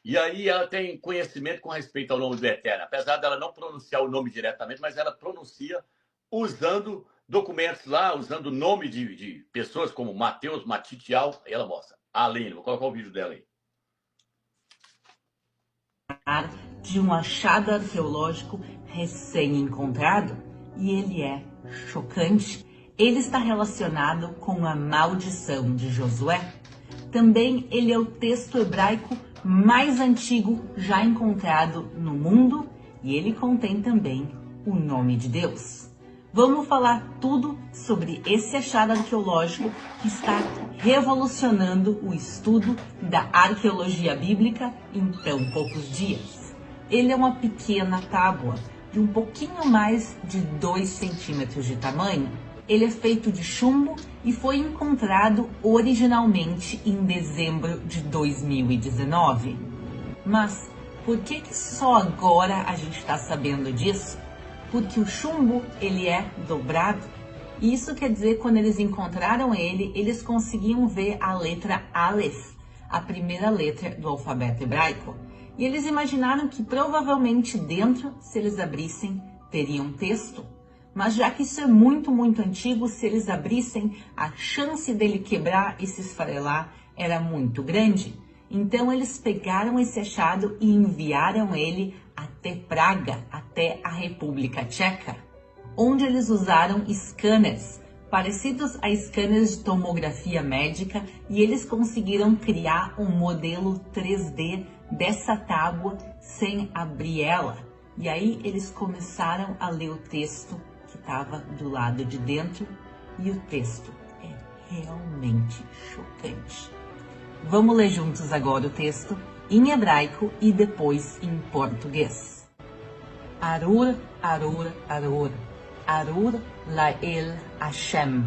E aí ela tem conhecimento com respeito ao nome do Eterno. Apesar dela não pronunciar o nome diretamente, mas ela pronuncia usando documentos lá, usando o nome de pessoas como Mateus, Matitial. Ela mostra. Aline, vou colocar o vídeo dela aí. De um achado arqueológico recém-encontrado, e ele é chocante. Ele está relacionado com a maldição de Josué. Também ele é o texto hebraico mais antigo já encontrado no mundo, e ele contém também o nome de Deus. Vamos falar tudo sobre esse achado arqueológico que está revolucionando o estudo da arqueologia bíblica em tão poucos dias. Ele é uma pequena tábua de um pouquinho mais de 2 centímetros de tamanho. Ele é feito de chumbo e foi encontrado originalmente em dezembro de 2019. Mas por que só agora a gente está sabendo disso? Porque o chumbo, ele é dobrado. E isso quer dizer, quando eles encontraram ele, eles conseguiam ver a letra Aleph, a primeira letra do alfabeto hebraico. E eles imaginaram que provavelmente dentro, se eles abrissem, teriam texto. Mas já que isso é muito, muito antigo, se eles abrissem, a chance dele quebrar e se esfarelar era muito grande. Então eles pegaram esse achado e enviaram ele até Praga, até a República Tcheca, onde eles usaram scanners, parecidos a scanners de tomografia médica, e eles conseguiram criar um modelo 3D dessa tábua sem abrir ela. E aí eles começaram a ler o texto que estava do lado de dentro, e o texto é realmente chocante. Vamos ler juntos agora o texto em hebraico e depois em português. Arur, Arur, Arur, Arur Lael Hashem,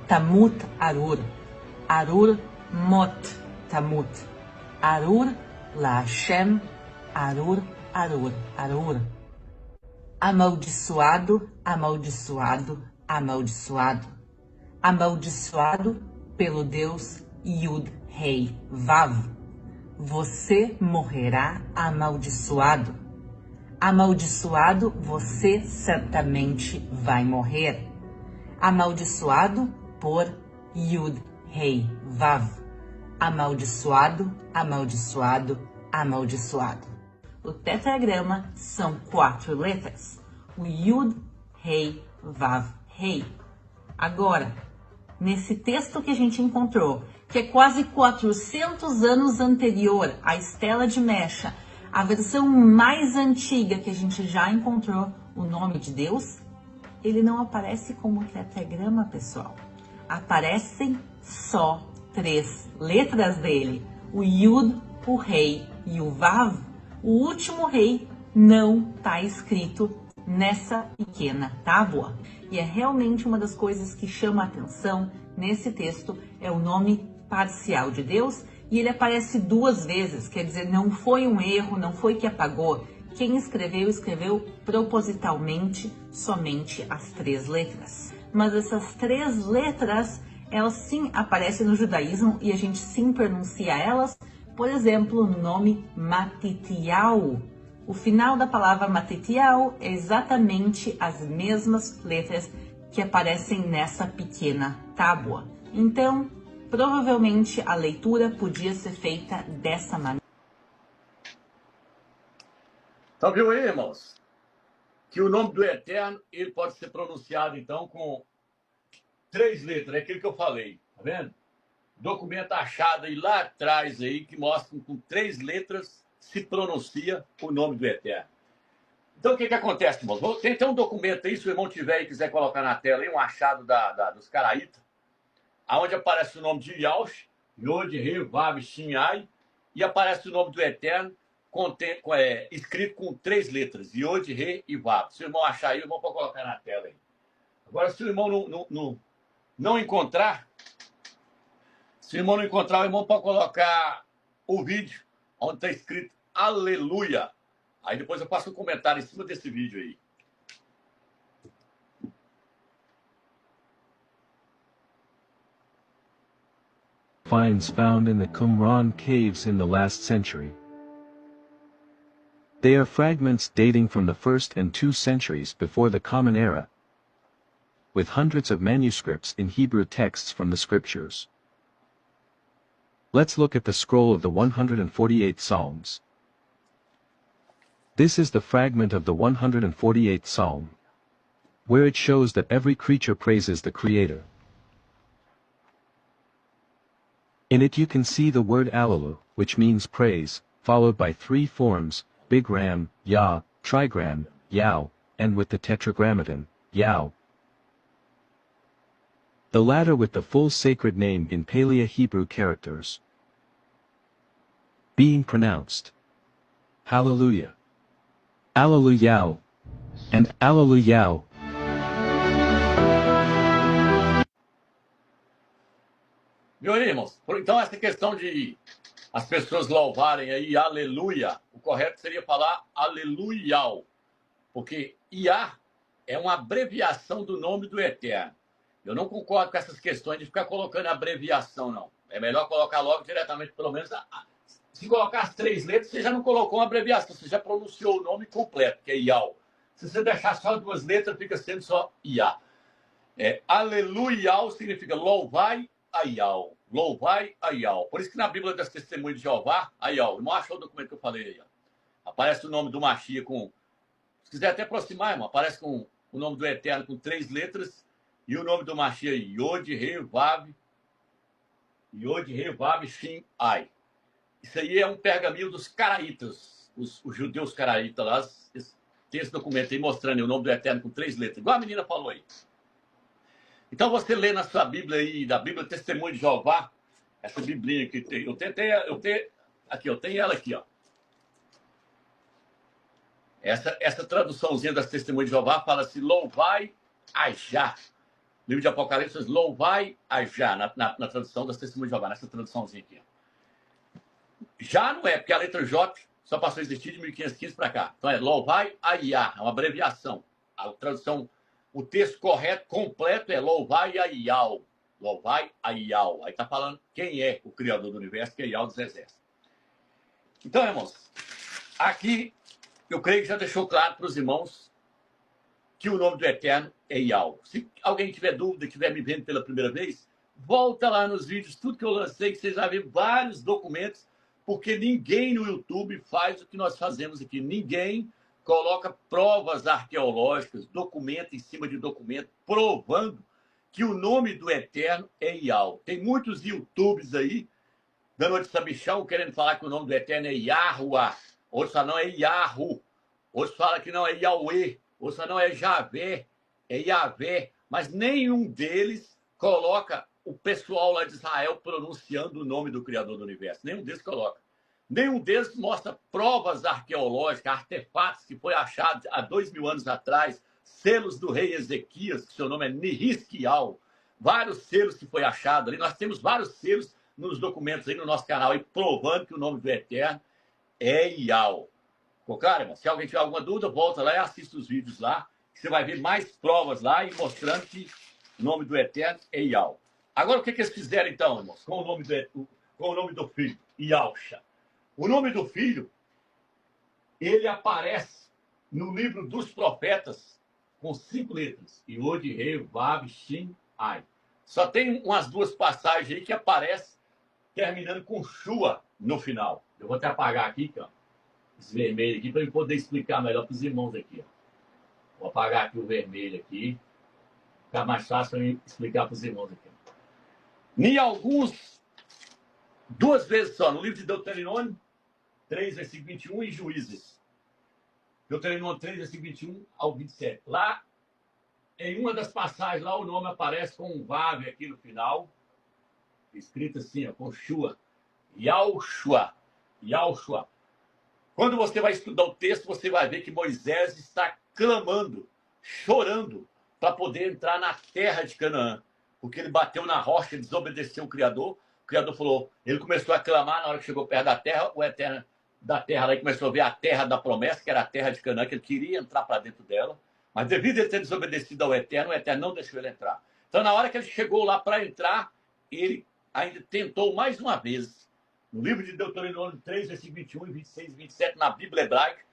Tamut Arur, Arur Mot Tamut, Arur La Hashem, Arur, Arur, Arur. Amaldiçoado, amaldiçoado, amaldiçoado. Amaldiçoado pelo Deus Yud Rei Vav. Você morrerá amaldiçoado. Amaldiçoado, você certamente vai morrer. Amaldiçoado por Yud, Rei, Vav. Amaldiçoado, amaldiçoado, amaldiçoado. O tetragrama são 4 letras. O Yud, Rei, Vav, Rei. Agora, nesse texto que a gente encontrou, que é quase 400 anos anterior à Estela de Mecha, a versão mais antiga que a gente já encontrou, o nome de Deus, ele não aparece como tetragrama, pessoal. Aparecem só 3 letras dele. O Yud, o Rei e o Vav. O último Rei não está escrito nessa pequena tábua. E é realmente uma das coisas que chama a atenção nesse texto, é o nome parcial de Deus, e ele aparece 2 vezes, quer dizer, não foi um erro, não foi que apagou. Quem escreveu, escreveu propositalmente somente as 3 letras. Mas essas 3 letras, elas sim aparecem no judaísmo e a gente sim pronuncia elas, por exemplo, no nome Matitiau. O final da palavra Matitiau é exatamente as mesmas letras que aparecem nessa pequena tábua. Então, provavelmente a leitura podia ser feita dessa maneira. Então, viu aí, irmãos? Que o nome do Eterno, ele pode ser pronunciado, então, com 3 letras. É aquilo que eu falei, tá vendo? Documento achado aí lá atrás, aí, que mostra que com 3 letras se pronuncia o nome do Eterno. Então, o que acontece, irmãos? Tem um documento aí, se o irmão tiver e quiser colocar na tela aí, um achado dos caraítas, onde aparece o nome de Yaush, Yod, Rei, Vav, Shin, Ai, e aparece o nome do Eterno, escrito com 3 letras, Yod, Rei e Vav. Se o irmão achar aí, o irmão pode colocar na tela aí. Agora, se o irmão não encontrar, o irmão pode colocar o vídeo onde está escrito Aleluia. Aí depois eu faço um comentário em cima desse vídeo aí. Finds found in the Qumran caves in the last century. They are fragments dating from the 1st and 2 centuries before the Common Era, with hundreds of manuscripts in Hebrew texts from the scriptures. Let's look at the scroll of the 148th Psalms. This is the fragment of the 148th Psalm, where it shows that every creature praises the Creator. In it you can see the word Alleluia, which means praise, followed by 3 forms, big ram, Yah, trigram, Yao, and with the tetragrammaton, Yao. The latter with the full sacred name in Paleo Hebrew characters, being pronounced Hallelujah, Alleluia, and Alleluia. Viu aí, irmãos? Então, essa questão de as pessoas louvarem aí, aleluia, o correto seria falar aleluiau, porque Iá é uma abreviação do nome do Eterno. Eu não concordo com essas questões de ficar colocando abreviação, não. É melhor colocar logo diretamente, pelo menos, se colocar as 3 letras, você já não colocou uma abreviação, você já pronunciou o nome completo, que é Iau. Se você deixar só 2 letras, fica sendo só Iá. Aleluiau significa louvai a Iau. Louvai a Iau. Por isso que na Bíblia das Testemunhas de Jeová, a Iau, não achou o documento que eu falei aí, ó. Aparece o nome do Machia com... Se quiser até aproximar, irmão, aparece com o nome do Eterno com 3 letras e o nome do Machia aí, Yod, Rei, Vav, Shin, Ai. Isso aí é um pergaminho dos caraítas, os judeus caraítas lá, tem esse documento aí mostrando o nome do Eterno com 3 letras, igual a menina falou aí. Então você lê na sua Bíblia aí, da Bíblia Testemunho de Jeová, essa biblinha que tem, eu tenho ela aqui, ó. Essa traduçãozinha das Testemunhas de Jeová fala assim, louvai a Já. Livro de Apocalipse diz, louvai a Já, na tradução das Testemunhas de Jeová, nessa traduçãozinha aqui, ó. Já não é, porque a letra J só passou a existir de 1515 para cá. Então é louvai a Iá, é uma abreviação. A tradução, o texto correto, completo, é louvai a Iau. Louvai a Iau. Aí está falando quem é o Criador do Universo, que é Iau dos Exércitos. Então, irmãos, aqui eu creio que já deixou claro para os irmãos que o nome do Eterno é Yahweh. Se alguém tiver dúvida, estiver me vendo pela primeira vez, volta lá nos vídeos, tudo que eu lancei, que vocês vão ver vários documentos, porque ninguém no YouTube faz o que nós fazemos aqui. Ninguém coloca provas arqueológicas, documento em cima de documento, provando que o nome do Eterno é Yahweh. Tem muitos YouTubes aí, dando de sabichão, querendo falar que o nome do Eterno é Yahuwah. Outros falam, não, é Yahu. Outros falam que não, é Yahweh. Outros falam, não, é Javé, é Yavé. Mas nenhum deles coloca o pessoal lá de Israel pronunciando o nome do Criador do Universo. Nenhum deles coloca. Nenhum deles mostra provas arqueológicas, artefatos que foi achado há 2000 anos atrás, selos do rei Ezequias, que seu nome é Nihizkial, vários selos que foi achado ali. Nós temos vários selos nos documentos aí no nosso canal, aí, provando que o nome do Eterno é Yahweh. Ficou claro, irmão? Se alguém tiver alguma dúvida, volta lá e assista os vídeos lá, que você vai ver mais provas lá e mostrando que o nome do Eterno é Yahweh. Agora, o que eles fizeram, então, irmãos, com o nome do filho, Yahusha? O nome do filho, ele aparece no livro dos profetas com 5 letras. Iod, Rei, Vav, Shin, Ai. Só tem umas 2 passagens aí que aparecem terminando com Shua no final. Eu vou até apagar aqui, ó, esse vermelho aqui, para eu poder explicar melhor para os irmãos aqui. Ó. Vou apagar aqui o vermelho aqui. Fica mais fácil para eu explicar para os irmãos aqui. Em alguns, 2 vezes só, no livro de Deuteronômio 3, versículo 21 e Juízes. Deuteronômio 3, versículo 21 ao 27. Lá, em uma das passagens, lá o nome aparece com um Vav aqui no final, escrito assim, ó, com Shua. Yahushua. Yahushua. Quando você vai estudar o texto, você vai ver que Moisés está clamando, chorando, para poder entrar na terra de Canaã. Porque ele bateu na rocha, desobedeceu o Criador. O Criador falou, ele começou a clamar na hora que chegou perto da terra, o Eterno da terra lá, e começou a ver a terra da promessa, que era a terra de Canaã, que ele queria entrar para dentro dela. Mas devido a ele ter desobedecido ao Eterno, o Eterno não deixou ele entrar. Então, na hora que ele chegou lá para entrar, ele ainda tentou mais uma vez. No livro de Deuteronômio 3, versículo 21, 26 e 27, na Bíblia hebraica,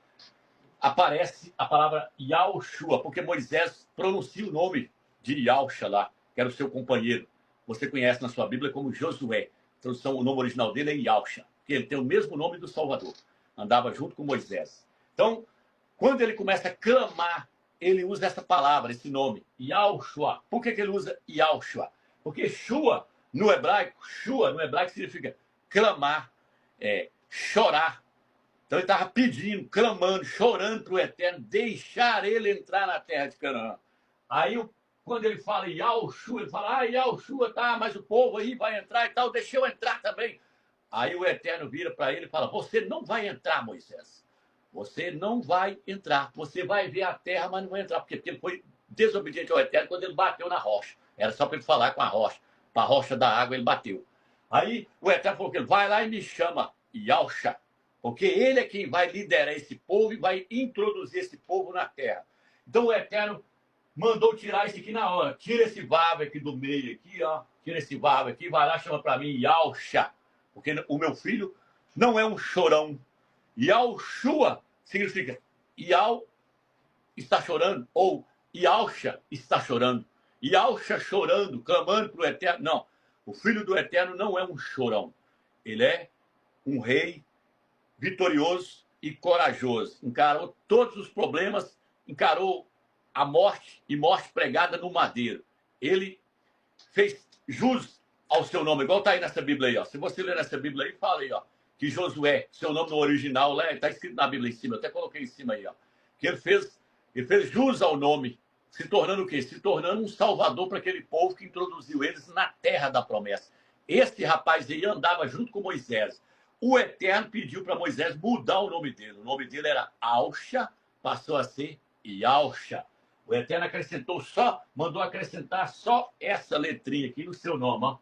aparece a palavra Yahushua, porque Moisés pronuncia o nome de Yahusha lá, que era o seu companheiro. Você conhece na sua Bíblia como Josué. Então, o nome original dele é Yahusha, que ele tem o mesmo nome do Salvador. Andava junto com Moisés. Então, quando ele começa a clamar, ele usa essa palavra, esse nome, Yahushua. Por que ele usa Yahushua? Porque Shua, no hebraico, significa clamar, chorar. Então ele estava pedindo, clamando, chorando para o Eterno, deixar ele entrar na terra de Canaã. Aí, quando ele fala Yahushua, ele fala, Yahushua, tá, mas o povo aí vai entrar e tal, deixa eu entrar também. Aí o Eterno vira para ele e fala, você não vai entrar, Moisés. Você não vai entrar. Você vai ver a terra, mas não vai entrar. Porque ele foi desobediente ao Eterno quando ele bateu na rocha. Era só para ele falar com a rocha. Para a rocha da água ele bateu. Aí o Eterno falou que ele vai lá e me chama Yahusha. Porque ele é quem vai liderar esse povo e vai introduzir esse povo na terra. Então o Eterno mandou tirar isso aqui na hora. Tira esse Vav aqui do meio, aqui, ó. Tira esse Vav aqui, vai lá, chama para mim Yahusha. Porque o meu filho não é um chorão. Yahushua significa Yah está chorando, ou Yahusha está chorando. Yahusha chorando, clamando para o Eterno. Não, o filho do Eterno não é um chorão. Ele é um rei vitorioso e corajoso. Encarou todos os problemas, encarou a morte e morte pregada no madeiro. Ele fez jus ao seu nome, igual está aí nessa Bíblia aí, ó. Se você ler nessa Bíblia aí, fala aí, ó, que Josué, seu nome no original, lá está escrito na Bíblia em cima, eu até coloquei em cima aí, ó, que ele fez jus ao nome, se tornando o quê? Se tornando um salvador para aquele povo que introduziu eles na terra da promessa. Esse rapaz aí andava junto com Moisés. O Eterno pediu para Moisés mudar o nome dele. O nome dele era Yahushua, passou a ser Yahusha. O Eterno mandou acrescentar só essa letrinha aqui no seu nome, ó.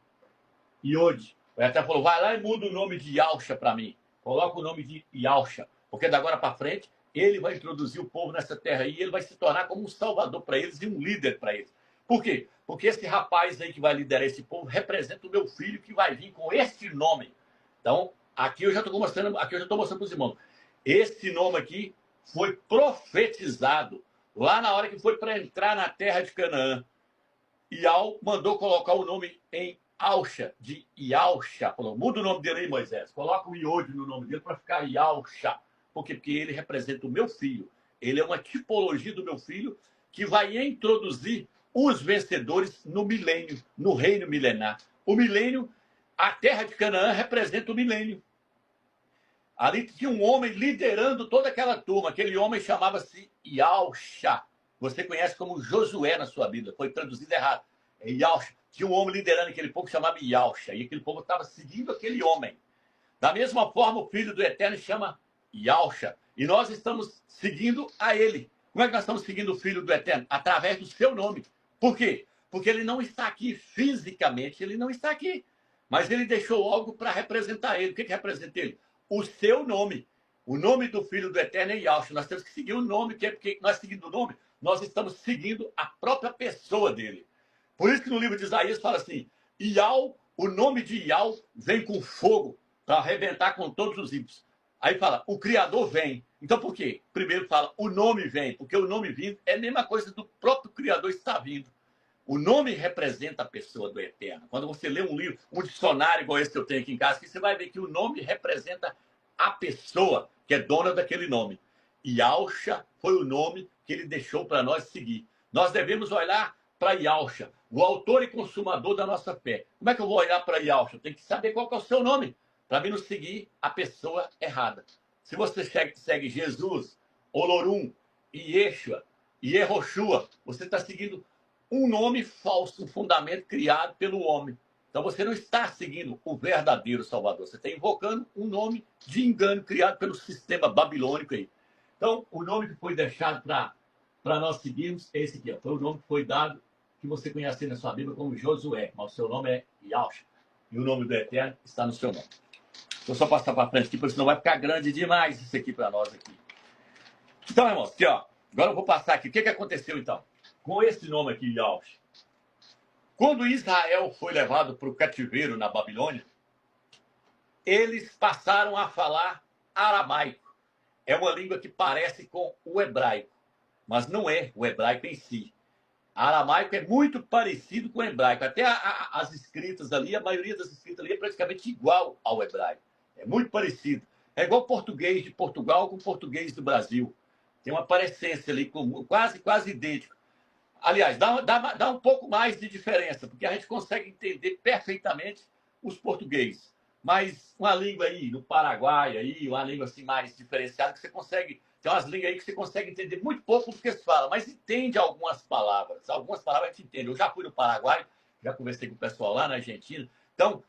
E hoje, o Eterno falou, vai lá e muda o nome de Yahusha para mim. Coloca o nome de Yahusha. Porque da agora para frente, ele vai introduzir o povo nessa terra aí, e ele vai se tornar como um salvador para eles e um líder para eles. Por quê? Porque esse rapaz aí que vai liderar esse povo representa o meu filho que vai vir com este nome. Então, aqui eu já estou mostrando para os irmãos. Esse nome aqui foi profetizado lá na hora que foi para entrar na terra de Canaã. Ial mandou colocar o nome em Alxa, de Ialxa. Falou, muda o nome dele aí, Moisés. Coloca o iode no nome dele para ficar Ialxa. Por quê? Porque ele representa o meu filho. Ele é uma tipologia do meu filho que vai introduzir os vencedores no milênio, no reino milenar. O milênio, a terra de Canaã representa o milênio. Ali tinha um homem liderando toda aquela turma. Aquele homem chamava-se Ialxa. Você conhece como Josué na sua Bíblia. Foi traduzido errado. É Ialxa. Tinha um homem liderando aquele povo que chamava Ialxa. E aquele povo estava seguindo aquele homem. Da mesma forma, o Filho do Eterno chama Ialxa. E nós estamos seguindo a ele. Como é que nós estamos seguindo o Filho do Eterno? Através do seu nome. Por quê? Porque ele não está aqui fisicamente. Ele não está aqui. Mas ele deixou algo para representar ele. O que representa ele? O seu nome. O nome do Filho do Eterno é Ialxa. Nós temos que seguir o nome, porque nós seguindo o nome, nós estamos seguindo a própria pessoa dele. Por isso que no livro de Isaías fala assim, Ial, o nome de Ial vem com fogo para arrebentar com todos os ímpios. Aí fala, o Criador vem. Então por quê? Primeiro fala, o nome vem, porque o nome vindo é a mesma coisa do próprio Criador estar vindo. O nome representa a pessoa do Eterno. Quando você lê um livro, um dicionário igual esse que eu tenho aqui em casa, você vai ver que o nome representa a pessoa que é dona daquele nome. Ialxa foi o nome que ele deixou para nós seguir. Nós devemos olhar para Ialxa, o autor e consumador da nossa fé. Como é que eu vou olhar para Ialxa? Eu tenho que saber qual que é o seu nome, para mim não seguir a pessoa errada. Se você segue Jesus, Olorum, Yeshua, Yehoshua, você está seguindo um nome falso, um fundamento criado pelo homem. Então você não está seguindo o verdadeiro Salvador. Você está invocando um nome de engano criado pelo sistema babilônico aí. Então, o nome que foi deixado para nós seguirmos é esse aqui. Ó. Foi o nome que foi dado, que você conhece na sua Bíblia como Josué. Mas o seu nome é Ialxa. E o nome do Eterno está no seu nome. Vou só passar para frente aqui, porque senão vai ficar grande demais isso aqui para nós aqui. Então, irmãos, aqui, ó. Agora eu vou passar aqui. O que aconteceu, então? Com esse nome aqui, Ialxa. Quando Israel foi levado para o cativeiro na Babilônia, eles passaram a falar aramaico. É uma língua que parece com o hebraico, mas não é o hebraico em si. Aramaico é muito parecido com o hebraico. Até as escritas ali, a maioria das escritas ali é praticamente igual ao hebraico. É muito parecido. É igual o português de Portugal com o português do Brasil. Tem uma parecência ali, quase idêntico. Aliás, dá um pouco mais de diferença, porque a gente consegue entender perfeitamente os portugueses. Mas uma língua aí, no Paraguai, aí, uma língua assim mais diferenciada, que você consegue... Tem umas línguas aí que você consegue entender muito pouco do que se fala, mas entende algumas palavras. Algumas palavras a gente entende. Eu já fui no Paraguai, já conversei com o pessoal lá na Argentina. Então,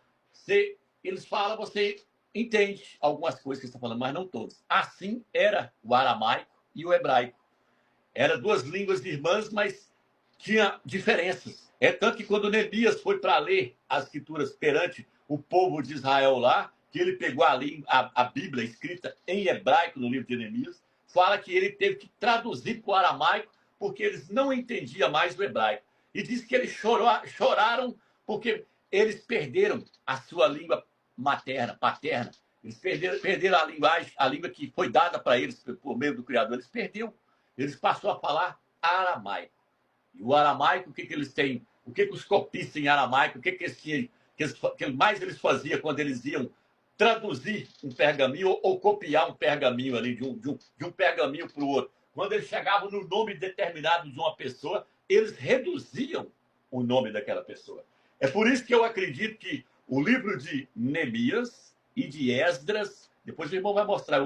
eles falam, você entende algumas coisas que eles estão falando, mas não todas. Assim era o aramaico e o hebraico. Eram duas línguas irmãs, mas tinha diferenças. É tanto que quando Neemias foi para ler as escrituras perante o povo de Israel lá, que ele pegou a Bíblia escrita em hebraico no livro de Neemias, fala que ele teve que traduzir para o aramaico porque eles não entendiam mais o hebraico. E diz que eles choraram porque eles perderam a sua língua paterna. Eles perderam a língua que foi dada para eles por meio do Criador. Eles perderam. Eles passaram a falar aramaico. E o aramaico, o que eles têm? O que os copistas em aramaico, o que eles tinham? Que mais eles faziam quando eles iam traduzir um pergaminho ou copiar um pergaminho ali de um pergaminho para o outro. Quando eles chegavam no nome determinado de uma pessoa, eles reduziam o nome daquela pessoa. É por isso que eu acredito que o livro de Neemias e de Esdras, depois o irmão vai mostrar,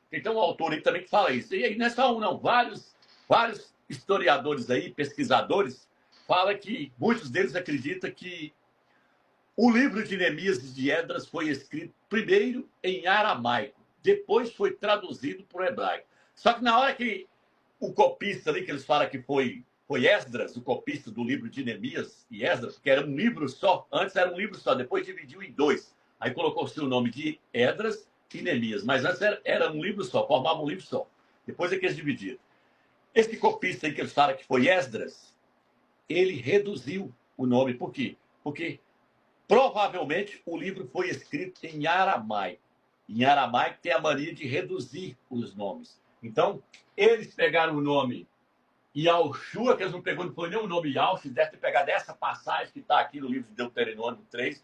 tem um autor aí também que fala isso. E aí não é só um, não. Vários historiadores aí, pesquisadores, falam que muitos deles acreditam que o livro de Neemias e de Esdras foi escrito primeiro em aramaico, depois foi traduzido para o hebraico. Só que na hora que o copista ali, que eles falam que foi Esdras, o copista do livro de Neemias e Esdras, que era um livro só, antes era um livro só, depois dividiu em dois. Aí colocou-se o nome de Esdras e Neemias, mas antes era um livro só, formava um livro só. Depois é que eles dividiram. Esse copista aí que eles falam que foi Esdras, ele reduziu o nome. Por quê? Porque provavelmente o livro foi escrito em aramaico. Em aramaico tem a mania de reduzir os nomes. Então, eles pegaram o nome Yahushua, que eles não pegou, não foi nem o nome Yahshua, deve ter pegado essa passagem que está aqui no livro de Deuteronômio 3,